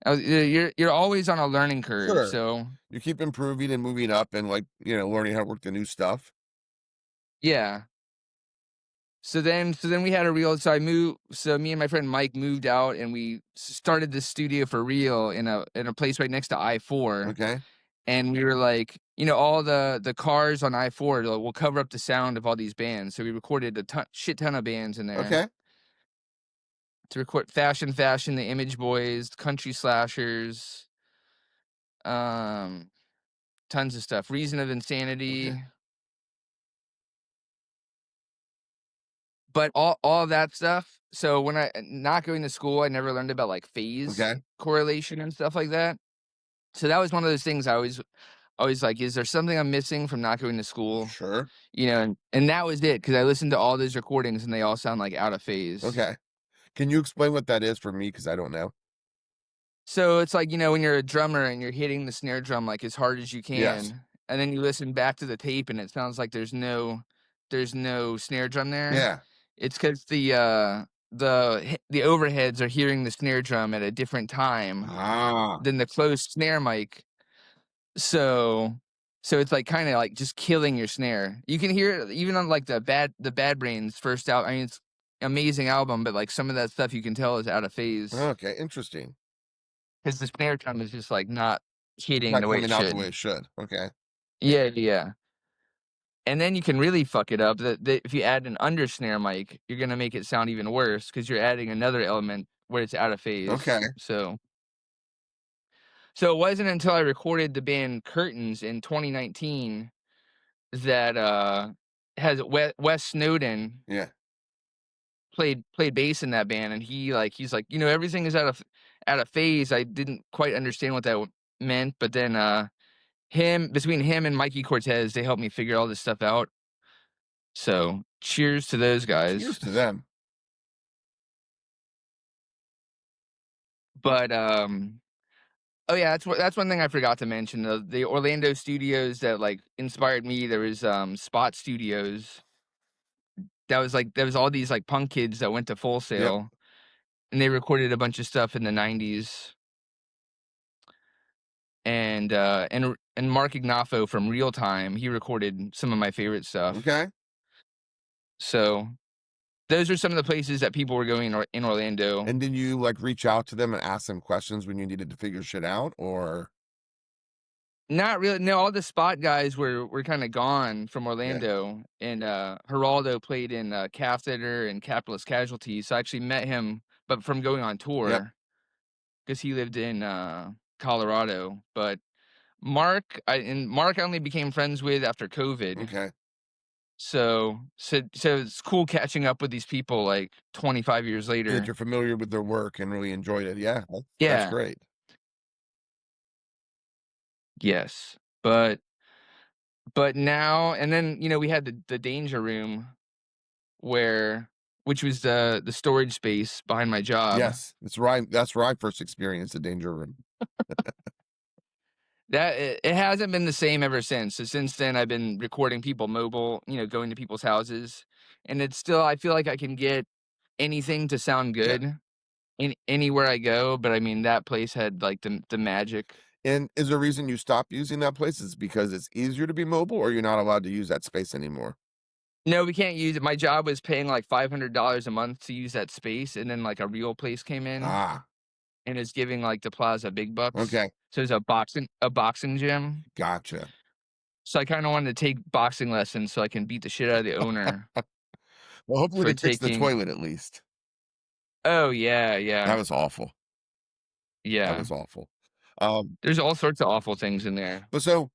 you're always on a learning curve. Sure. So You keep improving and moving up and like, learning how to work the new stuff. yeah. So then we had a real. So me and my friend Mike moved out, and we started this studio for real in a place right next to I-4. Okay. And we were like, all the cars on I-4 will cover up the sound of all these bands. So we recorded a shit ton of bands in there. Okay. To record Fashion, the Image Boys, Country Slashers, tons of stuff. Reason of Insanity. Okay. But all of that stuff. So when not going to school, I never learned about like phase Okay. correlation and stuff like that. So that was one of those things I always like, is there something I'm missing from not going to school? Sure. And that was it, because I listened to all those recordings and they all sound like out of phase. Okay. Can you explain what that is for me? Because I don't know. So it's like, when you're a drummer and you're hitting the snare drum like as hard as you can, Yes. and then you listen back to the tape and it sounds like there's no snare drum there. Yeah. It's because the overheads are hearing the snare drum at a different time Ah. than the closed snare mic. So it's like kind of like just killing your snare. You can hear it even on like the Bad Brains first out. I mean, it's an amazing album, but like some of that stuff you can tell is out of phase, Okay. Interesting. because the snare drum is just like not hitting Not the way it coming out the should. way it should. Okay. Yeah, yeah. And then you can really fuck it up. That if you add an under snare mic, you're gonna make it sound even worse because you're adding another element where it's out of phase. Okay. So it wasn't until I recorded the band Curtains in 2019 that, has Wes Snowden Yeah. played bass in that band, and he's like, "Everything is out of phase." I didn't quite understand what that meant, but then, him between him and Mikey Cortez, they helped me figure all this stuff out. So, cheers to those guys. Cheers to them. But, oh, yeah, that's one thing I forgot to mention, the Orlando studios that, like, inspired me. There was, Spot Studios. There was all these, like, punk kids that went to Full Yep. Sail, and they recorded a bunch of stuff in the '90s. And Mark Ignafo from Real Time, he recorded some of my favorite stuff. Okay. So, those are some of the places that people were going in Orlando. And did you like reach out to them and ask them questions when you needed to figure shit out, or Not really, no, all the Spot guys were kinda gone from yeah. Orlando, and, Geraldo played in, Catheter and Capitalist Casualty, so I actually met him, but from going on Yep. tour, because he lived in, Colorado. But Mark I only became friends with after COVID. Okay. So it's cool catching up with these people, like, 25 years That later. you're familiar with their work and really enjoyed it. Yeah. That's Yeah, great. yes. But now and then, we had the Danger Room where which was the storage space behind my job. Yes. That's right. That's where I first experienced the danger room. It hasn't been the same ever since. So since then, I've been recording people mobile, going to people's houses, and it's still I feel like I can get anything to sound Yeah. good anywhere I go, but I mean, that place had, like, the magic. And is there a reason you stopped using that place? Is because it's easier to be mobile, or you're not allowed to use that space anymore? No, we can't use it. My job was paying, like, $500 a month to use that space, and then, like, a real place came in Ah, and is giving, like, the plaza big bucks. okay. So it's a boxing gym. Gotcha. So I kinda wanted to take boxing lessons so I can beat the shit out of the owner Well, hopefully for they fixed the taking. toilet at least. Oh, yeah, That yeah, was awful. That yeah. was awful. Um, There's all sorts of awful things in there. but so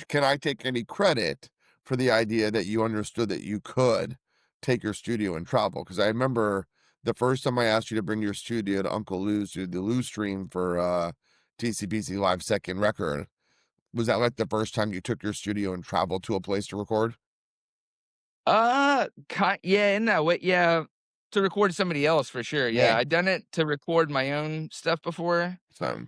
can I take any credit for the idea that you understood that you could take your studio and travel? Because I remember the first time I asked you to bring your studio to Uncle Lou's to the Lou stream for DCPC Live second record. Was that like the first time you took your studio and traveled to a place to record? Yeah, in that way, yeah, to record somebody else for sure, Yeah. yeah. I've done it to record my own stuff before, So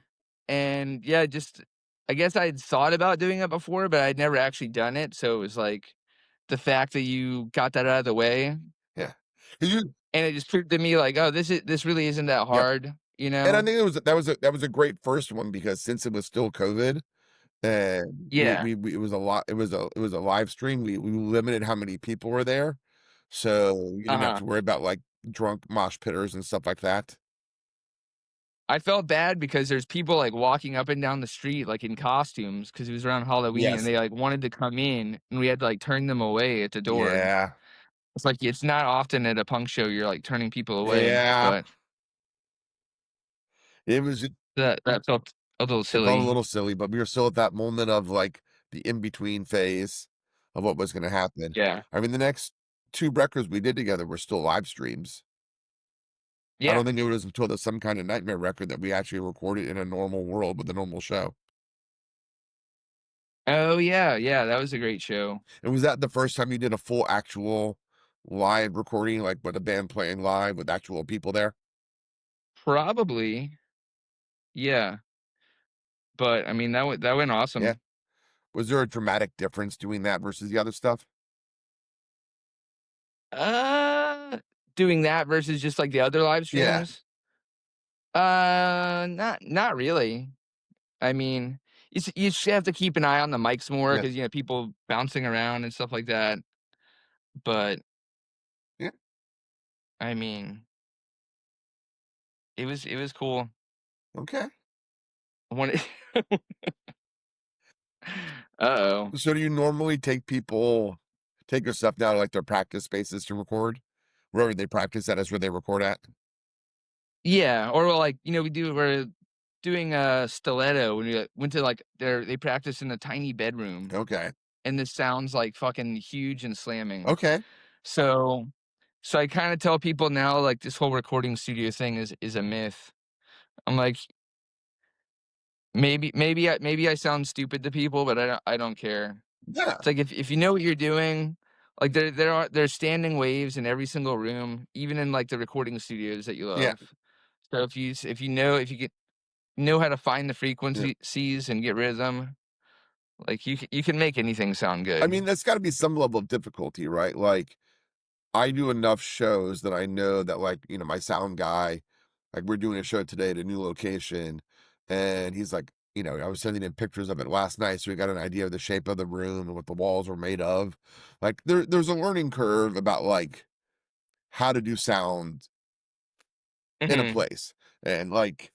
and, yeah, just I guess I'd thought about doing it before, but I'd never actually done it, so it was, like, the fact that you got that out of the way, yeah. 'Cause you and it just proved to me, like, "Oh, this really isn't that Yep. hard," you And I know? think that was a great first one because since it was still COVID, and Yeah, it was a lot it was a live stream, we limited how many people were there, so you didn't have uh-huh. to worry about, like, drunk mosh pitters and stuff like that. I felt bad because there's people, like, walking up and down the street, like, in costumes because it was around Halloween, and Yes. they, like, wanted to come in, and we had to, like, turn them away at the door. Yeah. It's like, it's not often at a punk show you're, like, turning people away, Yeah. but It was that felt a little it felt a silly. little silly, but we were still at that moment of, like, the in-between phase of what was gonna happen. Yeah. I mean, the next 2 records we did together were still live streams. I don't Yeah. think it was until the Some Kind of Nightmare record that we actually recorded in a normal world with a normal show. Oh, yeah, yeah, that was a great show. And was that the first time you did a full actual live recording, like, with a band playing live with actual people there? Probably, yeah, but, I mean, that went Yeah. awesome. Was there a dramatic difference doing that versus the other stuff? Uh, Doing that versus just, like, the other live Yeah. streams? Not really. I mean, you just have to keep an eye on the mics more Yeah. because people bouncing around and stuff like that, but, Yeah. I mean, it was cool. Okay. One Uh-oh. So do you normally take your stuff down to, like, their practice spaces to record? Wherever they practice at is where they record at? Yeah, or like, we're doing a stiletto when we went to like they practice in a tiny bedroom Okay. and this sounds like fucking huge and slamming. Okay. So so I kind of tell people now like this whole recording studio thing is a myth. I'm like maybe I sound stupid to people, but I don't care. Yeah. It's like if you know what you're doing, like there's standing waves in every single room, even in like the recording studios that you Yeah. love. So if you know how to find the Yeah. frequencies and get rid of them, like, you can make anything sound I good. mean, that's gotta be some level of difficulty, right? Like, I do enough shows that I know that, like, my sound guy, like, we're doing a show today at a new location, and he's like, I was sending him pictures of it last night, so we got an idea of the shape of the room and what the walls were made of. Like, there's a learning curve about, like, how to do sound in a Mhm. place, and, like,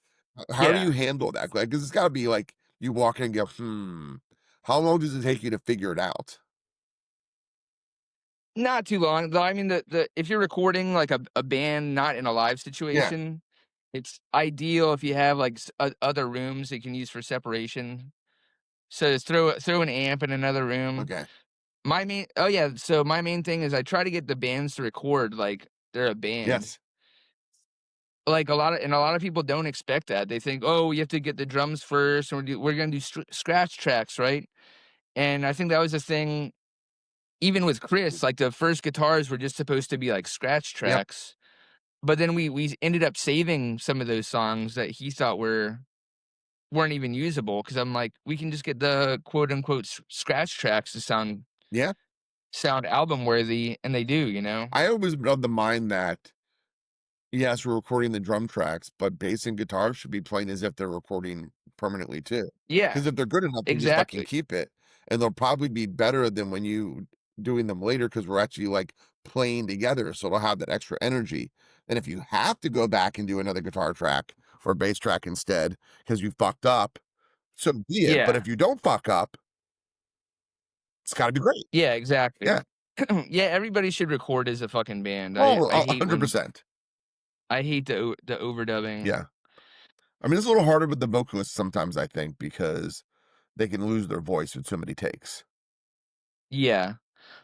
how do you Yeah. handle that? Like, 'cause it's gotta be like, you walk in and go, "Hmm." How long does it take you to figure it out? Not too long, though. I mean, the if you're recording, like, a band not in a live Yeah, situation, it's ideal if you have, like, other rooms that you can use for separation. So, just throw an amp in another room. okay. My main thing is I try to get the bands to record like they're a band. Yes. Like, a lot of people don't expect that. They think, "Oh, you have to get the drums first, and we're gonna do scratch tracks, right?" And I think that was the thing even with Chris, like, the first guitars were just supposed to be, like, scratch Yep. tracks, but then we ended up saving some of those songs that he thought weren't even usable. Because 'cause I'm like, "We can just get the quote unquote scratch tracks to Yeah. sound album worthy," and they do, you know? I always been of the mind that, yes, we're recording the drum tracks, but bass and guitar should be playing as if they're recording permanently too. Yeah, Because if they're good enough, they just fucking exactly. keep it, and they'll probably be better than when you doing them later because 'cause we're actually, like, playing together, so it'll have that extra energy, and if you have to go back and do another guitar track or bass track instead because you fucked up, so be it, but Yeah. if you don't fuck up, it's gotta be great. Yeah, exactly. Yeah. Yeah, everybody should record as a fucking band. Oh, 100%. I hate the overdubbing. Yeah. I mean, it's a little harder with the vocalists sometimes, I think, because they can lose their voice with so many takes. Yeah.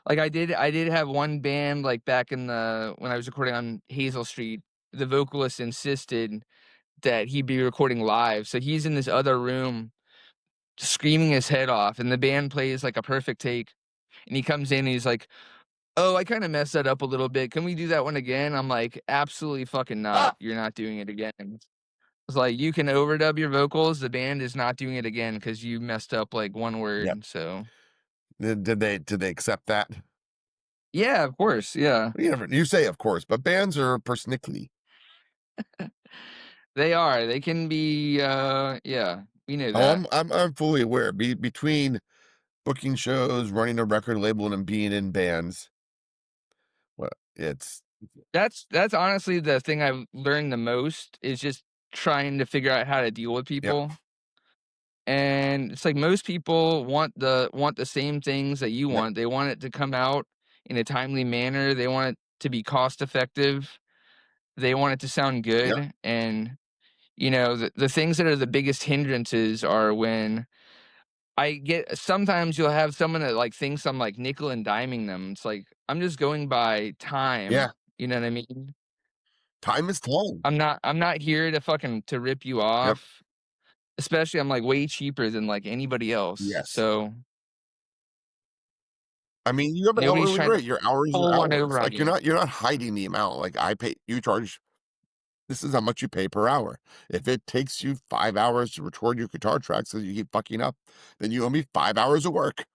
Like, I did have one band, like, back in the when I was recording on Hazel Street, the vocalist insisted that he be recording live, so he's in this other room screaming his head off, and the band plays, like, a perfect take, and he comes in and he's like, "Oh, I kinda messed that up a little bit. Can we do that one again?" I'm like, "Absolutely fucking not. Ah! You're not doing it again." It's like, "You can overdub your vocals, the band is not doing it again because you messed up, like, one Yep. word." So Did they accept that? yeah, of course, yeah. You say, "Of course," but bands are persnickety. They are, they can be, yeah, we know Oh, that. I'm fully aware. Between booking shows, running a record label, and being in bands, well, it's That's honestly the thing I've learned the most is just trying to figure out how to deal with yep, people, and it's like most people want the same things that you yep, want. They want it to come out in a timely manner, they want it to be cost effective, they want it to sound yep, good, and, the things that are the biggest hindrances are when sometimes you'll have someone that, like, thinks I'm, like, nickel and diming them. It's like, I'm just going by yeah. time, you know what I mean? Time is time. I'm not here to rip you Yep. off, especially I'm, like, way cheaper than, like, anybody else, Yes. so I mean, you have an nobody's hourly trying to rate. Your hours are pull one over hours. on Like, you're you. not you're not hiding the amount. Like, you charge this is how much you pay per hour. If it takes you 5 hours to record your guitar tracks so you keep fucking up, then you owe me 5 hours of work.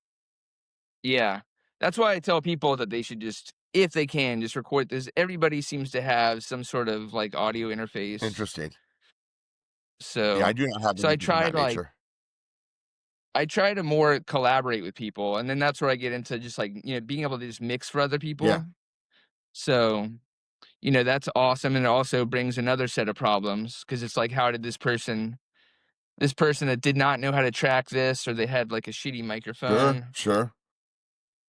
Yeah. That's why I tell people that they should just, if they can, just record this. Everybody seems to have some sort of, like, audio interface, Interesting. Yeah, I so do not have so I anything from try that to, like nature. I try to more collaborate with people, and then that's where I get into just, like, being able to just mix for other Yeah. people. So, that's awesome, and it also brings another set of problems because it's like, how did this person this person that did not know how to track this, or they had like a shitty Sure, microphone. sure.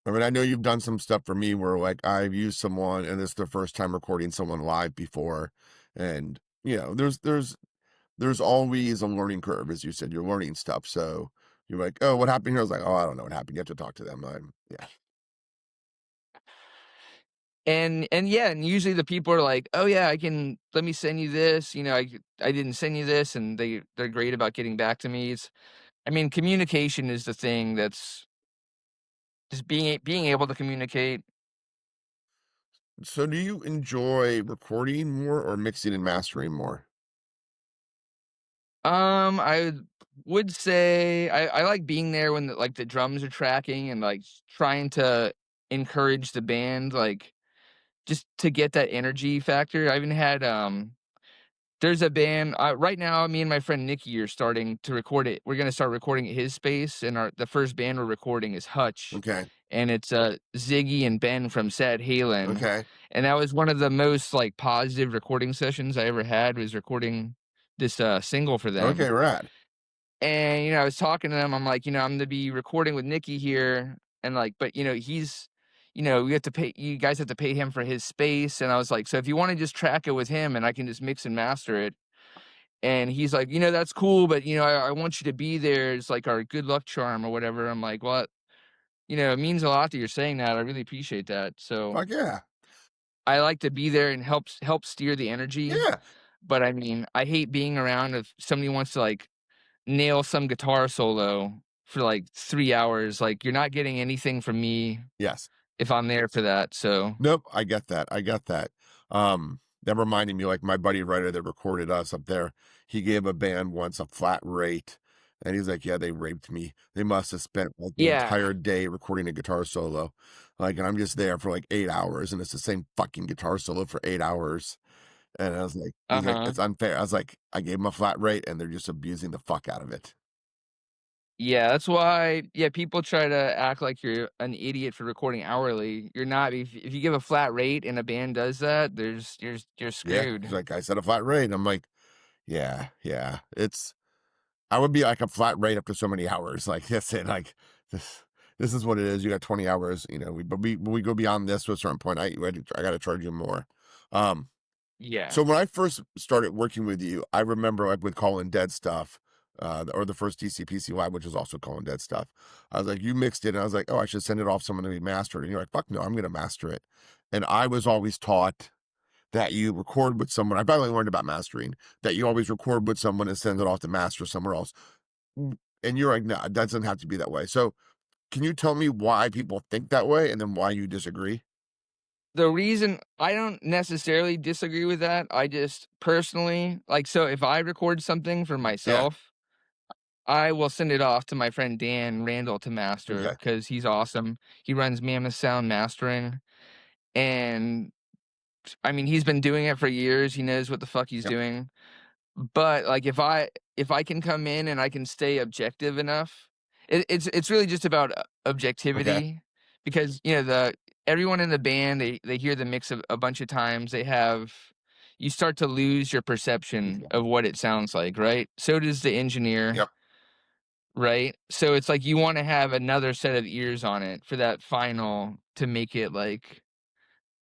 I mean, I know you've done some stuff for me where like I've used someone and it's their first time recording someone live before. And there's always a learning curve, as you said, you're learning stuff. So you're like, oh, what happened here? I was like, oh, I don't know what happened. You have to talk to them. Yeah. And yeah, and usually the people are like, "Oh yeah, I can let me send you this." I didn't send you this, and they're great about getting back to me. I mean, communication is the thing that's just being able to communicate. So do you enjoy recording more or mixing and mastering more? I would say I like being there when the drums are tracking and like trying to encourage the band, like just to get that energy factor. I even had there's a band right now. Me and my friend Nikki are starting to record it. We're gonna start recording at his space, and the first band we're recording is Hutch, Okay. and it's Ziggy and Ben from Sad Halen, Okay. and that was one of the most like positive recording sessions I ever had. Was recording this single for them, Okay. Rad. and I was talking to them. I'm like, I'm gonna be recording with Nikki here, and like, but he's. We have to pay. You guys have to pay him for his space, and I was like, so if you want to just track it with him, and I can just mix and master it, and he's like, "That's cool, but, I want you to be there as, like, our good luck charm or whatever." I'm like, "Well, it means a lot that you're saying that. I really appreciate that." So, Fuck yeah. I like to be there and help steer the energy, Yeah. but, I mean, I hate being around if somebody wants to, like, nail some guitar solo for, like, 3 hours. Like, you're not getting anything from me Yes. if I'm there for that, so Nope, I get that, I get that. That reminded me, like, my buddy writer that recorded us up there, he gave a band once a flat rate, and he's like, "Yeah, they raped me. They must have spent, like, an yeah. entire day recording a guitar solo." Like, and I'm just there for, like, 8 hours, and it's the same fucking guitar solo for 8 hours, and I was like he's like, Uh-huh. "It's unfair." I was like, "I gave gave 'em a flat rate, and they're just abusing the fuck out of it." Yeah, that's why people try to act like you're an idiot for recording hourly. You're not. If you give a flat rate and a band does that, you're Yeah, he's screwed. like, "I said a flat rate." I'm like, "Yeah, yeah, it's." I would be like a flat rate up to so many hours. Like that's it. Like this is what it is. You got 20 hours, but when we go beyond this to a certain point, I got to charge you more. Um, Yeah. so when I first started working with you, I remember like with Call and Dead stuff, or the first DCPC live, which is also Call and Dead stuff. I was like, you mixed it, and I was like, oh, I should send it off someone to be mastered. And you're like, fuck no, I'm gonna master it. And I was always taught that you record with someone. I finally learned about mastering that you always record with someone and send it off to master somewhere else. And you're like, no, that doesn't have to be that way. So can you tell me why people think that way and then why you disagree? The reason I don't necessarily disagree with that, I just personally like so if I record something for Yeah. myself, I will send it off to my friend Dan Randall to master Okay. because he's awesome. He runs Mammoth Sound Mastering, and I mean he's been doing it for years. He knows what the fuck he's Yep. doing. But, like, if I can come in and I can stay objective enough, it's really just about Okay. objectivity because, the everyone in the band, they hear the mix a bunch of times. You start to lose your perception Okay. of what it sounds like, right? So does the engineer, Yep. right? So it's like you wanna have another set of ears on it for that final to make it, like,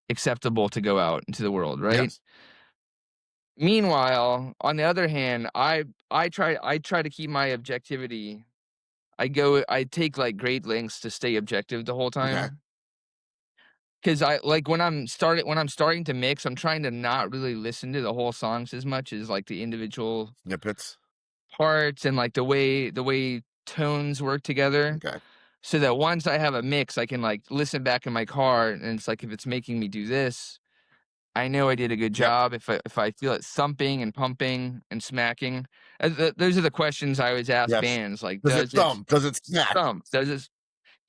acceptable to go out into the world, right? Yes. Meanwhile, on the other hand, I try to keep my objectivity. I take, like, great lengths to stay objective the whole Okay. time. Cause I like, when I'm starting to mix, I'm trying to not really listen to the whole songs as much as, like, the individual Snippets. parts and, like, the way tones work together, Okay. so that once I have a mix, I can, like, listen back in my car, and it's like, if it's making me do this, I know I did a good Yep. job. If I feel it thumping and pumping and smacking, those are the questions I always ask Yes. bands, like, Does it "Does it thump? Does it snack? thump? Does it"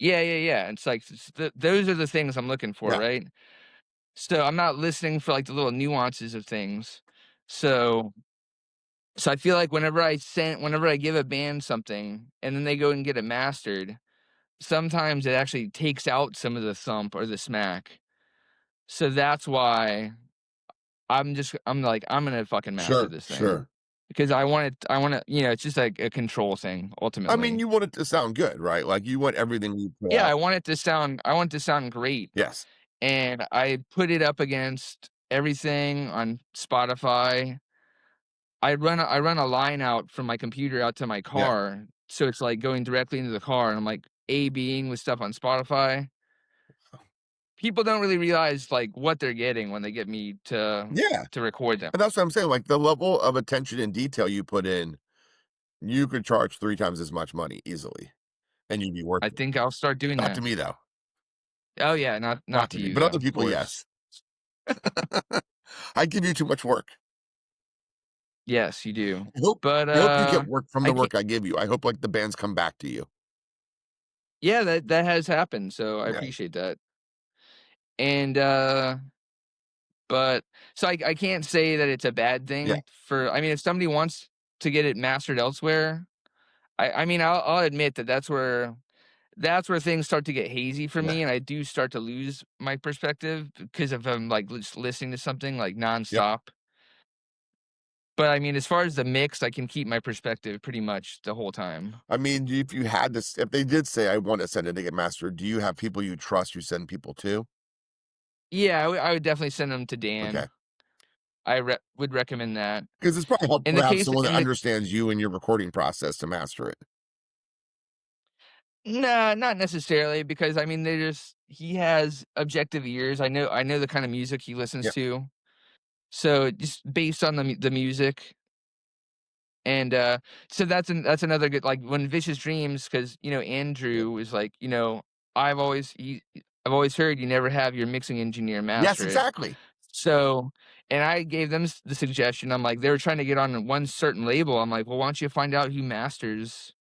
Yeah, yeah, yeah, it's like, those are the things I'm looking for, Yeah. right? So, I'm not listening for, like, the little nuances of things. So I feel like whenever I give a band something and then they go and get it mastered, sometimes it actually takes out some of the thump or the smack. So that's why I'm like, "I'm gonna fucking master Sure. this thing." Sure. because I want to, it's just like a control thing I mean, ultimately. you want it to sound good, right? Like, you want everything you put Yeah, out. I want it to sound great, Yes. and I put it up against everything on Spotify. I run a line out from my computer out to my Yeah. car, so it's, like, going directly into the car, and I'm, like, A/Bing with stuff on Spotify. People don't really realize, like, what they're getting when they get me to Yeah. record them. And that's what I'm saying, like, the level of attention and detail you put in, you could charge 3 times as much money easily, and you'd be worth I it. think I'll start doing Not to that. me, though. Oh, yeah, not Not to to me, you, but though, other of people, course. yes. I give you too much work. Yes, you do. I hope But, I hope you get work from I the can't work I give you. I hope, like, the bands come back to you. yeah, that has happened, so I Yeah. appreciate that. And, but so I can't say that it's a bad Yeah. thing for I mean, if somebody wants to get it mastered elsewhere, I mean, I'll admit that that's where things start to get hazy for Yeah. me, and I do start to lose my perspective because if I'm, like, just listening to something, like, Yep. nonstop. But, I mean, as far as the mix, I can keep my perspective pretty much the whole time. I mean, if you had this if they did say, "I want to send it to get mastered," do you have people you trust you send people to? Yeah, I would definitely send them to Okay. Dan. Would recommend that. Because it's probably In helpful the to have case someone that in the understands you and your recording process to master it. Nah, not necessarily because, I mean, he has objective ears. I know the kind of music he listens Yeah. to. So, just based on the music and, so that's another good like, when Vicious Dreams, because Yeah. Andrew was like, I've always heard you never have your mixing engineer Yes, master it. exactly. So and I gave them the suggestion. I'm like, they were trying to get on one certain label. I'm like, "Well, why don't you find out who masters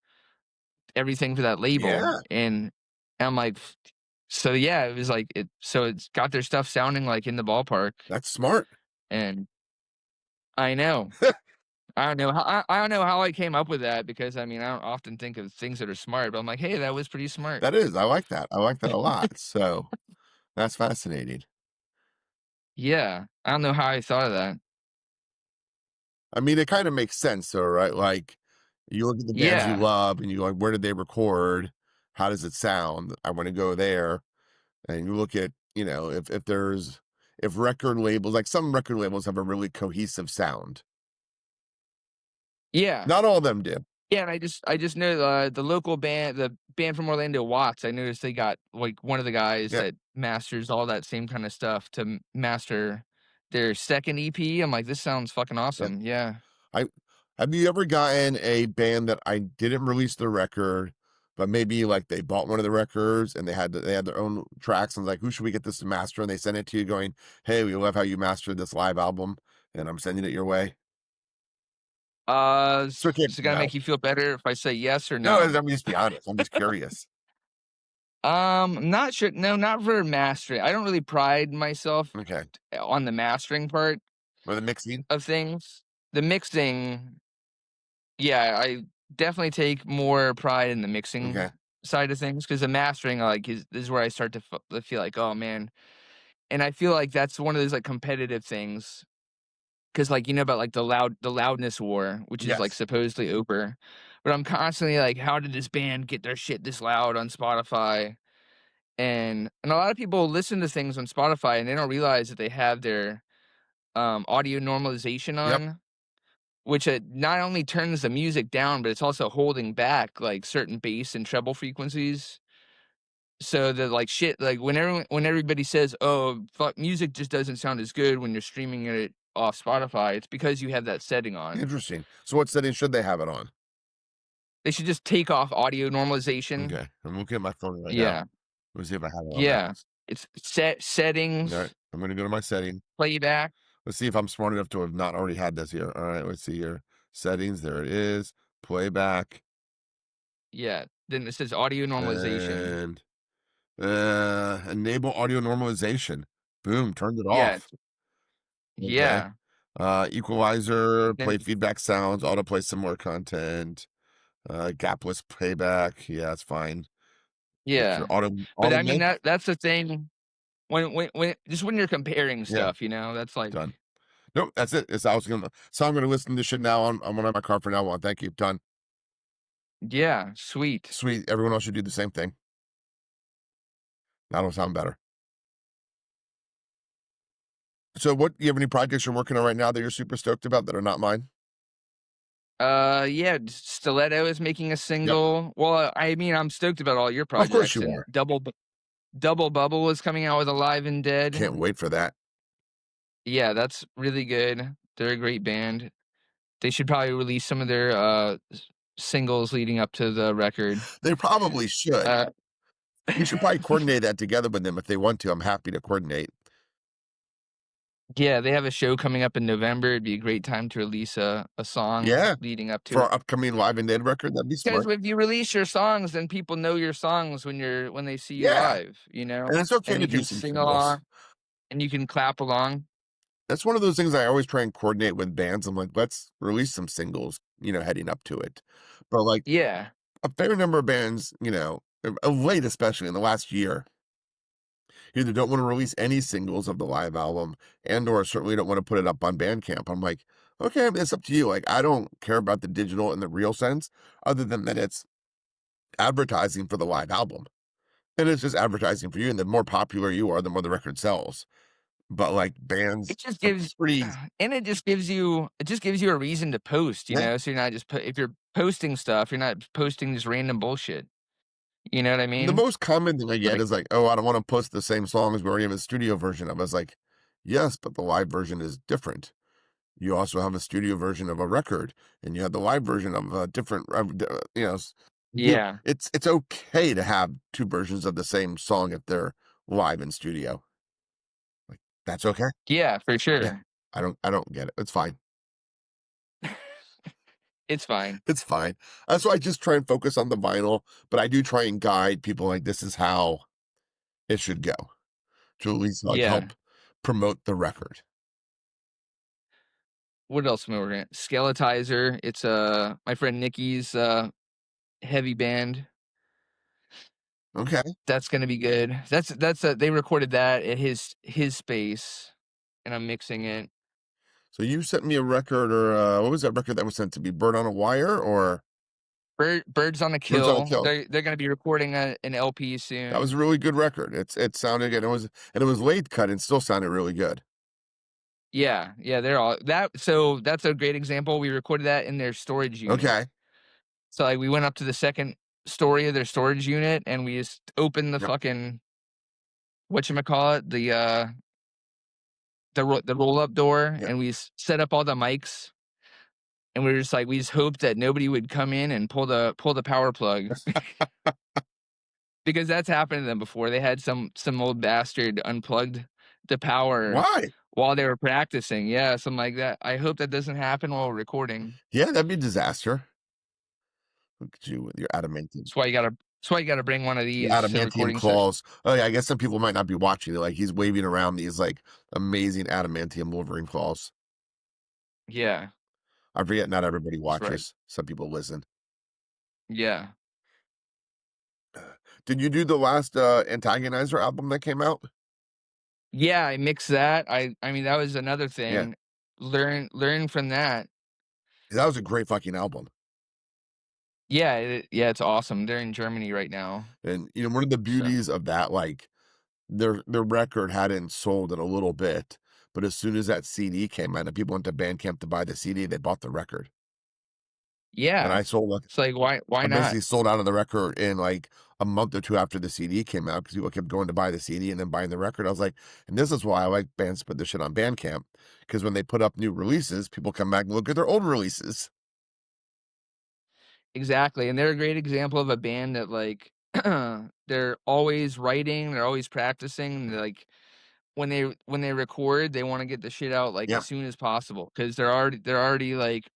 everything for that label?" Yeah, And I'm like, so yeah, it was like so it's got their stuff sounding like in the ballpark, that's smart. and I know. I don't know how I came up with that because, I mean, I don't often think of things that are smart, but I'm like, "Hey, that was pretty smart." That is, I like that. I like that a lot. So, that's fascinating. Yeah, I don't know how I thought of that. I mean, it kinda makes sense though, right? Like, you look at the bands you Yeah. love and you go like, "Where did they record? How does it sound? I wanna go there." And you look at, if record labels like, some record labels have a really cohesive sound. Yeah. Not all of them do. Yeah, and I just know the local band the band from Orlando, Watts. I noticed they got, like, one of the guys Yeah, that masters all that same kinda stuff to master their 2nd EP. I'm like, "This sounds fucking yeah. awesome." Yeah. I Have you ever gotten a band that I didn't release the record, but maybe, like, they bought one of the records and they had their own tracks and was like, "Who should we get this to master?" And they sent it to you going, "Hey, we love how you mastered this live album, and I'm sending it your way." So it can't Is it be gonna no. make you feel better if I say yes or No, no? I'm just be honest. I'm just curious. Not sure. No, not for mastering. I don't really pride myself Okay. on the mastering part Or the mixing? of things. The mixing, yeah, I definitely take more pride in the Okay. mixing side of things because the mastering, like, is where I start to feel like, oh man, and I feel like that's one of those like competitive things because, like, about like the loudness war, which is like Yes. supposedly over, but I'm constantly like, how did this band get their shit this loud on Spotify? And a lot of people listen to things on Spotify and they don't realize that they have their audio normalization Yep. on, which it not only turns the music down, but it's also holding back like certain bass and treble frequencies. So that like shit, like when everybody says, "Oh, fuck, music just doesn't sound as good when you're streaming it off Spotify," it's because you have that setting on. Interesting. So what setting should they have it on? They should just take off audio normalization. Okay. I'm looking at my phone right now. Yeah, Let me see if I have it on there. yeah. It's Alright. settings, I'm gonna go to my setting. playback. Let's see if I'm smart enough to have not already had this here. All right, let's see here. Settings, there it is. Playback Yeah. Then it says audio normalization. and enable audio normalization. Boom, turned it Yeah, off. Okay. yeah. Equalizer, Then play feedback sounds, autoplay similar content, gapless playback. Yeah, it's fine. Picture yeah. But auto I mean mix. that's the thing when just when you're comparing Yeah, stuff, that's like done. Nope, that's it. It's I was gonna so I'm gonna listen to this shit now on one of my car for now on. Thank you. Done. Yeah, sweet. Sweet. Everyone else should do the same thing. That'll sound better. So what you have any projects you're working on right now that you're super stoked about that are not mine? Yeah, Stiletto is making a Yep. single. Well, I mean, I'm stoked about all your Of course projects, you and are. Double Bubble is coming out with Alive and Dead. Can't wait for that. Yeah, that's really good. They're a great band. They should probably release some of their singles leading up to the record. They probably should. Uh, We should probably coordinate that together with them if they want to. I'm happy to coordinate. yeah, they have a show coming up in November. It'd be a great time to release a song Yeah. leading up to For it. our upcoming Live and Dead record, that'd be Because smart. if you release your songs, then people know your songs when they see you Yeah. live, you And know, it's okay and to you do can some sing singles. along and you can clap along. That's one of those things I always try and coordinate with bands. I'm like, let's release some singles, heading up to it. But like Yeah, a fair number of bands, of late, especially in the last year, either don't want to release any singles of the live album and or certainly don't want to put it up on Bandcamp. I'm like, okay, I mean, it's up to you. Like, I don't care about the digital in the real sense, other than that it's advertising for the live album. And it's just advertising for you. And the more popular you are, the more the record sells. But like bands it just are gives, pretty, and it just gives you a reason to post, you yeah. know. So you're not just if you're posting stuff, you're not posting just random bullshit. You know what I The mean? most common thing I get Like, is like, oh, I don't want to post the same songs we already have a studio version of. I was like, yes, but the live version is different. You also have a studio version of a record, and you have the live version of a different, yeah, it's okay to have two versions of the same song if they're live in studio. Like that's okay. yeah, for Yeah, sure. I don't get it. It's fine. It's fine. It's fine. That's why I just try and focus on the vinyl, but I do try and guide people like this is how it should go to at least like Yeah. help promote the record. What else am I working at? Skeletizer. It's my friend Nikki's heavy band. Okay. That's gonna be good. They recorded that at his space, and I'm mixing it. So you sent me a record, or what was that record that was sent to me? Bird on a Wire or Birds on a Birds on a Kill. Kill? They're gonna be recording an LP That was soon. a really good record. It sounded good. It was late cut and still sounded really good. Yeah, yeah, they're all that. So that's a great example. We recorded that in their storage unit. Okay. So like we went up to the second story of their storage unit, and we just opened the Yep. fucking whatchamacallit, the roll up door, Yeah. and we set up all the mics, and we were just like we just hoped that nobody would come in and pull the power plug because that's happened to them before. They had some old bastard unplugged the power Why? while they were practicing. Yeah, something like that. I hope that doesn't happen while recording. Yeah, that'd be a disaster. Look at you with your adamantium. That's why you gotta bring one of Your these to adamantium recording session. claws. Oh yeah, I guess some people might not be watching it. Like he's waving around these like amazing adamantium Wolverine claws. Yeah, I forget not everybody that's right. watches. Some people listen. Yeah. Did you do the last Antagonizer album that came out? Yeah, I mixed that. I mean, that was another Yeah. thing. Learn from that. That was a great fucking album. Yeah, yeah, it's awesome. They're in Germany right now. And one of the So, beauties of that, like their record hadn't sold in a little bit, but as soon as that CD came out and people went to Bandcamp to buy the CD, they bought the record. And yeah. I sold like It's like why I not? basically sold out of the record in like a month or two after the CD came out because people kept going to buy the CD and then buying the record. I was like, and this is why I like bands to put this shit on Bandcamp because when they put up new releases, people come back and look at their old releases. Exactly. And they're a great example of a band that like they're always writing, they're always practicing. Like when they record, they want to get the shit out like Yeah. as soon as possible because they're already like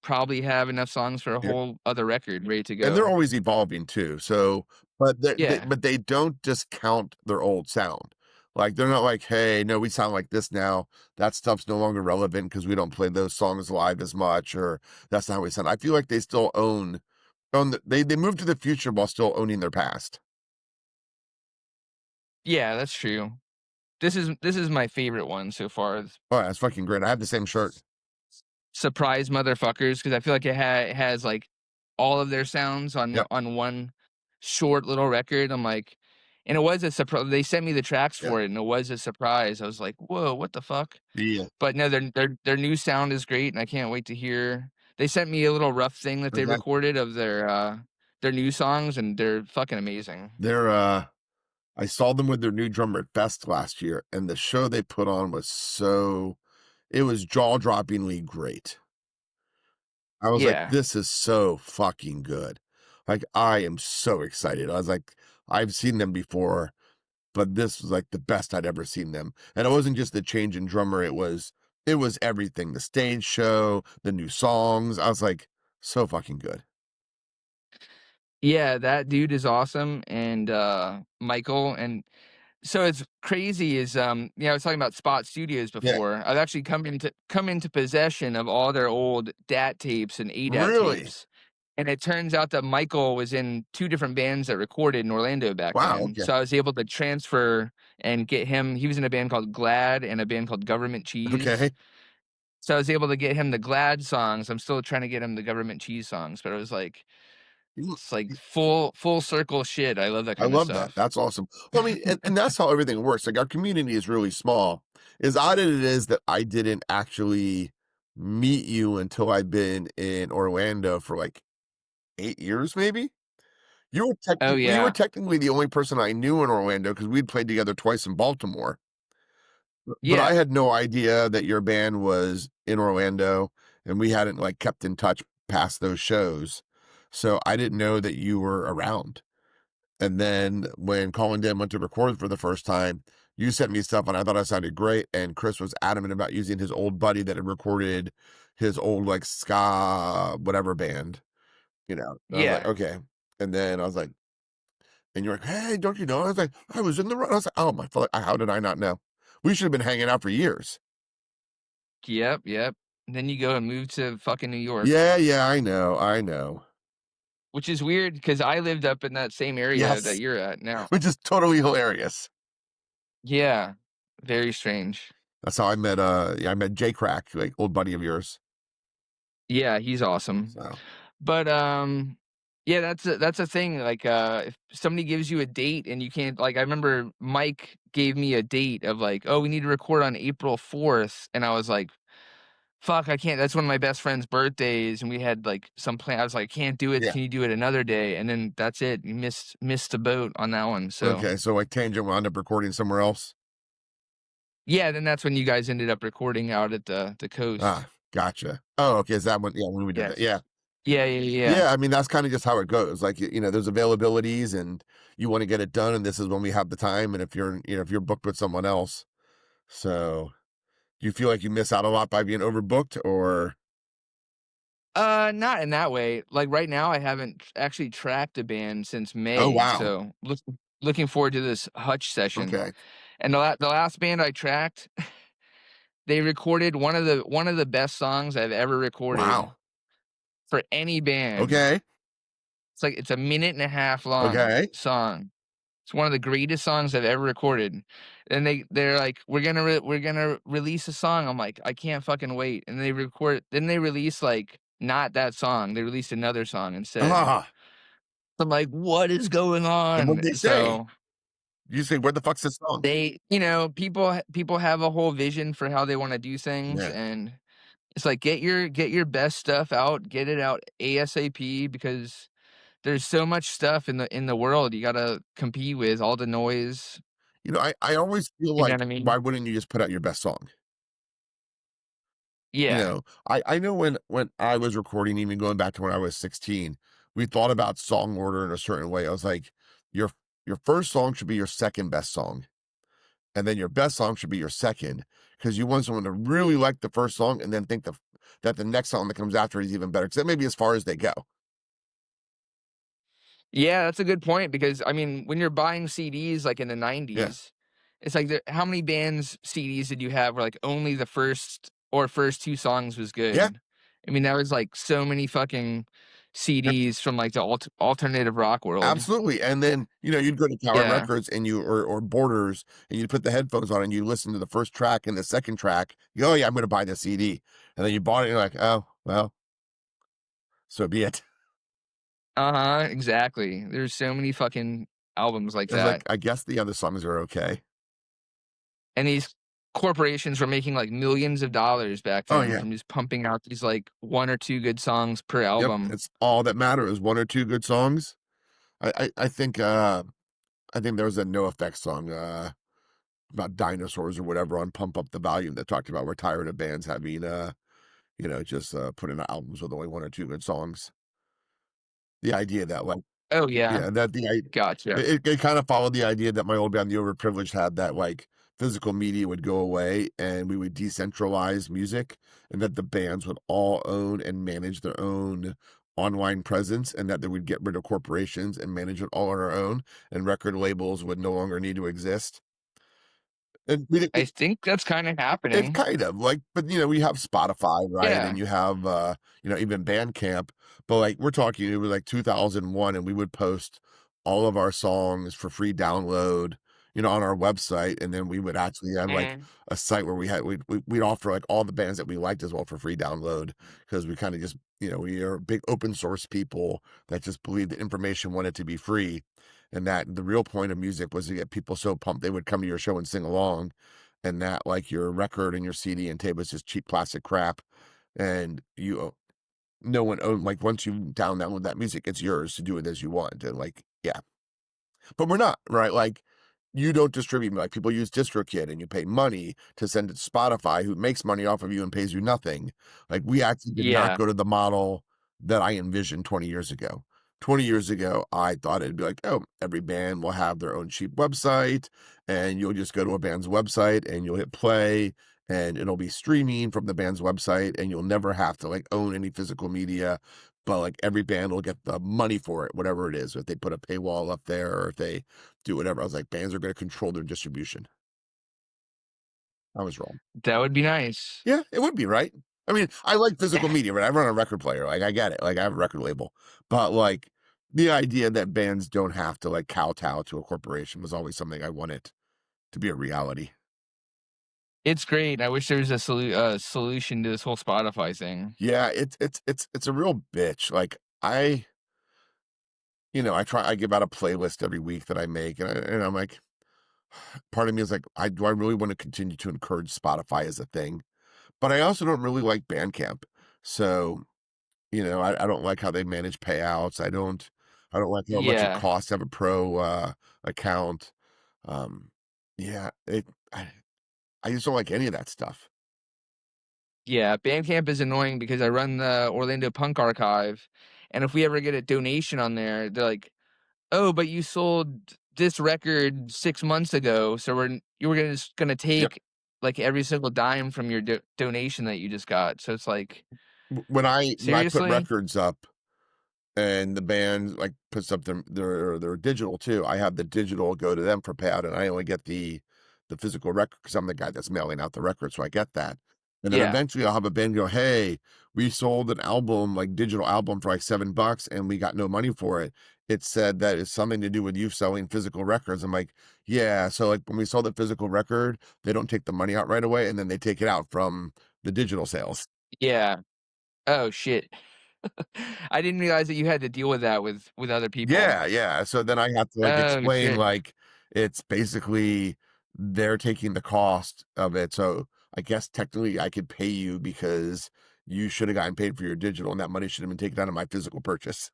probably have enough songs for a whole other record ready to And they're go. always evolving too. So, but Yeah. they don't discount their old sound. Like they're not like, hey, no, we sound like this now. That stuff's no longer relevant because we don't play those songs live as much, or that's not how we sound. I feel like they still they move to the future while still owning their past. Yeah, that's true. this is my favorite one so far. Oh, that's fucking great. I have the same shirt. Surprise motherfuckers, because I feel like it has like all of their sounds Yep. on one short little record. I'm like, and it was a surprise. They sent me the tracks Yeah. for it, and it was a surprise. I was like, whoa, what the fuck? Yeah. But no, their new sound is great, and I can't wait to hear. They sent me a little rough thing that they Okay. recorded of their new songs, and they're fucking amazing. They're I saw them with their new drummer at Fest last year, and the show they put on was it was jaw-droppingly great. I was like, Yeah. "This is so fucking good." Like, I am so excited. I was like, I've seen them before, but this was like the best I'd ever seen them. And it wasn't just the change in drummer, it was everything. The stage show, the new songs. I was like, so fucking good. Yeah, that dude is awesome, and, Michael, and so it's crazy is, I was talking about Spot Studios Yeah. before. I've actually come into possession of all their old DAT tapes and ADAT Really? tapes, and it turns out that Michael was in 2 different bands that recorded in Orlando back Wow, then, okay. so I was able to transfer and get him. He was in a band called Glad and a band called Government Okay. Cheese, so I was able to get him the Glad songs. I'm still trying to get him the Government Cheese songs, but it was like You it's like full circle shit. I love that I kinda love that. stuff. That's awesome. Well, I mean, and that's how everything works. Like, our community is really small. As odd as it is that I didn't actually meet you until I've been in Orlando for, like, 8 years, maybe? Oh, You were yeah. technically the only person I knew in Orlando because 'cause we'd played together twice in Baltimore. But I Yeah. had no idea that your band was in Orlando, and we hadn't, like, kept in touch past those shows. So I didn't know that you were around. And then when Colin Dan went to record for the first time, you sent me stuff and I thought I sounded great. And Chris was adamant about using his old buddy that had recorded his old like ska whatever band, you know. And I was like, Yeah. okay. And then I was like, and you're like, hey, don't you know? I was like, I was in the run. I was like, oh my fuck, how did I not know? We should have been hanging out for years. Yep, yep. Then you go and move to fucking New York, Yeah, yeah, I know, I know. which is weird because I lived up in that same area that Yes, you're at now. which is totally hilarious. Yeah. Very strange. That's how I met yeah, I met Jay Crack, like old buddy of yours. Yeah, he's awesome. So But, yeah, that's a thing, like, if somebody gives you a date and you can't like, I remember Mike gave me a date of like, "Oh, we need to record on April 4th," and I was like, "Fuck, I can't, that's one of my best friend's birthdays," and we had, like, some plan. I was like, "Can't do it, yeah. can you do it another day?" And then that's it, you missed the boat on that one, so Okay, so like Tangent wound up recording somewhere else? yeah, then that's when you guys ended up recording out at the coast. Ah, gotcha. Oh, okay, is that when yeah, when we did that, Yes. yeah. Yeah, yeah, yeah. Yeah, I mean, that's kinda just how it goes, like, there's availabilities and you wanna get it done, and this is when we have the time, and if you're booked with someone else. So, do you feel like you miss out a lot by being overbooked, or Not in that way. Like, right now, I haven't actually tracked a band since Oh, May, wow. so looking forward to this Hutch session. Okay. And the last band I tracked, they recorded one of the best songs I've ever recorded Wow. for any band. Okay. It's like it's a minute and a half long Okay. song. It's one of the greatest songs I've ever recorded. And they're like, we're gonna release a song." I'm like, "I can't fucking wait." And they release, like, not that song, they released another song instead. Ah, I'm like, "What is going and on?" what'd they say? So, You say, "Where the fuck's this song?" people have a whole vision for how they wanna do things, Yeah. and it's like, get your best stuff out, get it out ASAP because there's so much stuff in the world you gotta compete with, all the noise, I always feel you know like, what I why mean? wouldn't you just put out your best song? Yeah. I know when I was recording, even going back to when I was 16, we thought about song order in a certain way. I was like, your your first song should be your second best song, and then your best song should be your second, because you want someone to really like the first song and then think that the next song that comes after is even better. Because that may be as far as they go. Yeah, that's a good point because, I mean, when you're buying CDs, like, in the Yeah. '90s, it's like how many bands CDs did you have where, like, only the first 2 songs was Yeah. good? I mean, that was, like, so many fucking CDs from like the alternative rock world. Absolutely, and then, you'd go to Tower Yeah. Records and or Borders, and you'd put the headphones on and you listen to the first track and the second track, you go, "Oh, yeah, I'm gonna buy the CD." And then you bought it, and you're like, "Oh, well, so be it." Uh-huh, exactly. There's so many fucking albums like It's like, that. I guess the other songs are okay. And these corporations were making like millions of dollars back Oh, then yeah. from just pumping out these like 1 or 2 good songs per Yep, album. it's all that matters, 1 or 2 good songs. I think there was a No Effects song, about dinosaurs or whatever on Pump Up the Volume that talked about we're tired of bands having, just, putting out albums with only 1 or 2 good songs. The idea that, like, Oh, yeah. yeah, that the I Gotcha. it kinda followed the idea that my old band, The Overprivileged, had that, like, physical media would go away and we would decentralize music, and that the bands would all own and manage their own online presence, and that they would get rid of corporations and manage it all on our own, and record labels would no longer need to exist. And we I didn't think that's kinda It's happening. kind of like, but we have Spotify, right? Yeah. And you have, even Bandcamp. But like, we're talking, it was like 2001, and we would post all of our songs for free download, on our website. And then we would actually have like Mhm. a site where we'd offer like all the bands that we liked as well for free download, because we kind of just, we are big open source people that just believe that information wanted to be free. And that the real point of music was to get people so pumped they would come to your show and sing along, and that like your record and your CD and tape was just cheap plastic crap, and no one owned, like, once you download that music, it's yours to do it as you want, and like, yeah. But we're not, right? Like, you don't distribute, like, people use DistroKid, and you pay money to send it to Spotify, who makes money off of you and pays you nothing. Like, we actually did not Yeah. go to the model that I envisioned 20 years ago. 20 years ago, I thought it'd be like, "Oh, every band will have their own cheap website, and you'll just go to a band's website, and you'll hit play, and it'll be streaming from the band's website, and you'll never have to, like, own any physical media, but, like, every band will get the money for it, whatever it is, if they put a paywall up there or if they do whatever." I was like, bands are gonna control their distribution. I was wrong. That would be nice. Yeah, it would be, right? I mean, I like physical media, right? I run a record player, like, I get it, like, I have a record label, but, like, the idea that bands don't have to, like, kowtow to a corporation was always something I wanted to be a reality. It's great. I wish there was a solution to this whole Spotify thing. Yeah, it's a real bitch, like, I give out a playlist every week that I make, and I'm like, part of me is like, I really wanna continue to encourage Spotify as a thing? But I also don't really like Bandcamp. So, I don't like how they manage payouts. I don't like how much it Yeah. costs to have a pro, account. Um, yeah, I just don't like any of that stuff. Yeah, Bandcamp is annoying because I run the Orlando Punk Archive, and if we ever get a donation on there, they're like, "Oh, but you sold this record 6 months ago, so you were gonna Yep. take, like, every single dime from your donation that you just got." So it's like, When I put "Seriously?" records up and the band, like, puts up their digital too, I have the digital go to them for payout, and I only get the physical record because 'cause I'm the guy that's mailing out the record, so I get that. And then Yeah. eventually I'll have a band go, "Hey, we sold an album, like, digital album for, like, $7, and we got no money for it. It said that it's something to do with you selling physical records." I'm like, "Yeah, so, like, when we sell the physical record, they don't take the money out right away, and then they take it out from the digital sales." Yeah. Oh, shit. I didn't realize that you had to deal with that with other people. Yeah, yeah, so then I have to, like, Oh, explain, shit. like, it's basically they're taking the cost of it, so I guess technically I could pay you because you should have gotten paid for your digital, and that money should have been taken out of my physical purchase.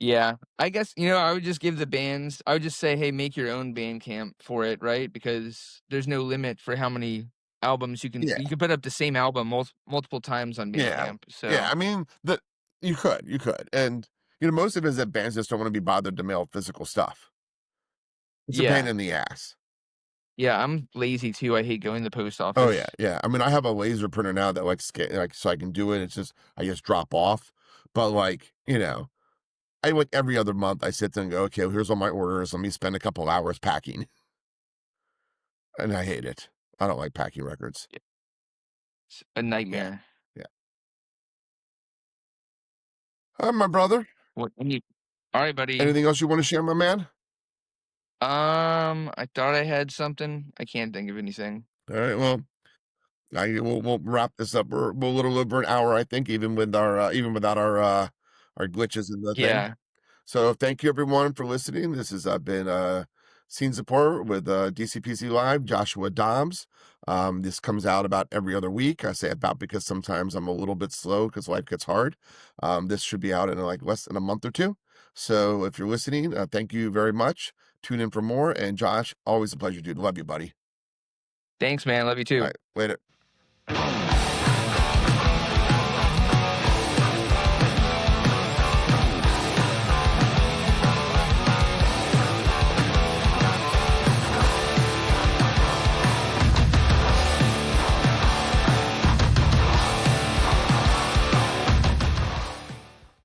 Yeah, I guess, I would just give the bands I would just say, "Hey, make your own Bandcamp for it," right? Because there's no limit for how many albums Yeah, you can put up the same album multiple times on yeah, Bandcamp, yeah, so I mean, you could, and, most of it is that bands just don't wanna be bothered to mail physical stuff. It's a pain yeah. in the ass. Yeah, I'm lazy too, I hate going to the post Oh, yeah, office. yeah, I mean, I have a laser printer now that, like, so I can do it, it's just I just drop off, but, like, I like every other month I sit there and go, "Okay, well, here's all my orders. Let me spend a couple hours packing." And I hate it. I don't like packing records. It's a Yeah. nightmare. Yeah. My brother. What can you? All right, buddy. Anything else you want to share, my man? I thought I had something. I can't think of anything. All right. Well, we'll wrap this up. We're a little over an hour, I think, even with even without our glitches in the thing. Yeah. So thank you everyone for listening. This has been Scene Support with DCPC Live, Joshua Dobbs. This comes out about every other week. I say about because sometimes I'm a little bit slow because life gets hard. This should be out in like less than a month or two. So if you're listening, thank you very much. Tune in for more. And Josh, always a pleasure, dude. Love you, buddy. Thanks, man. Love you All too. right, later.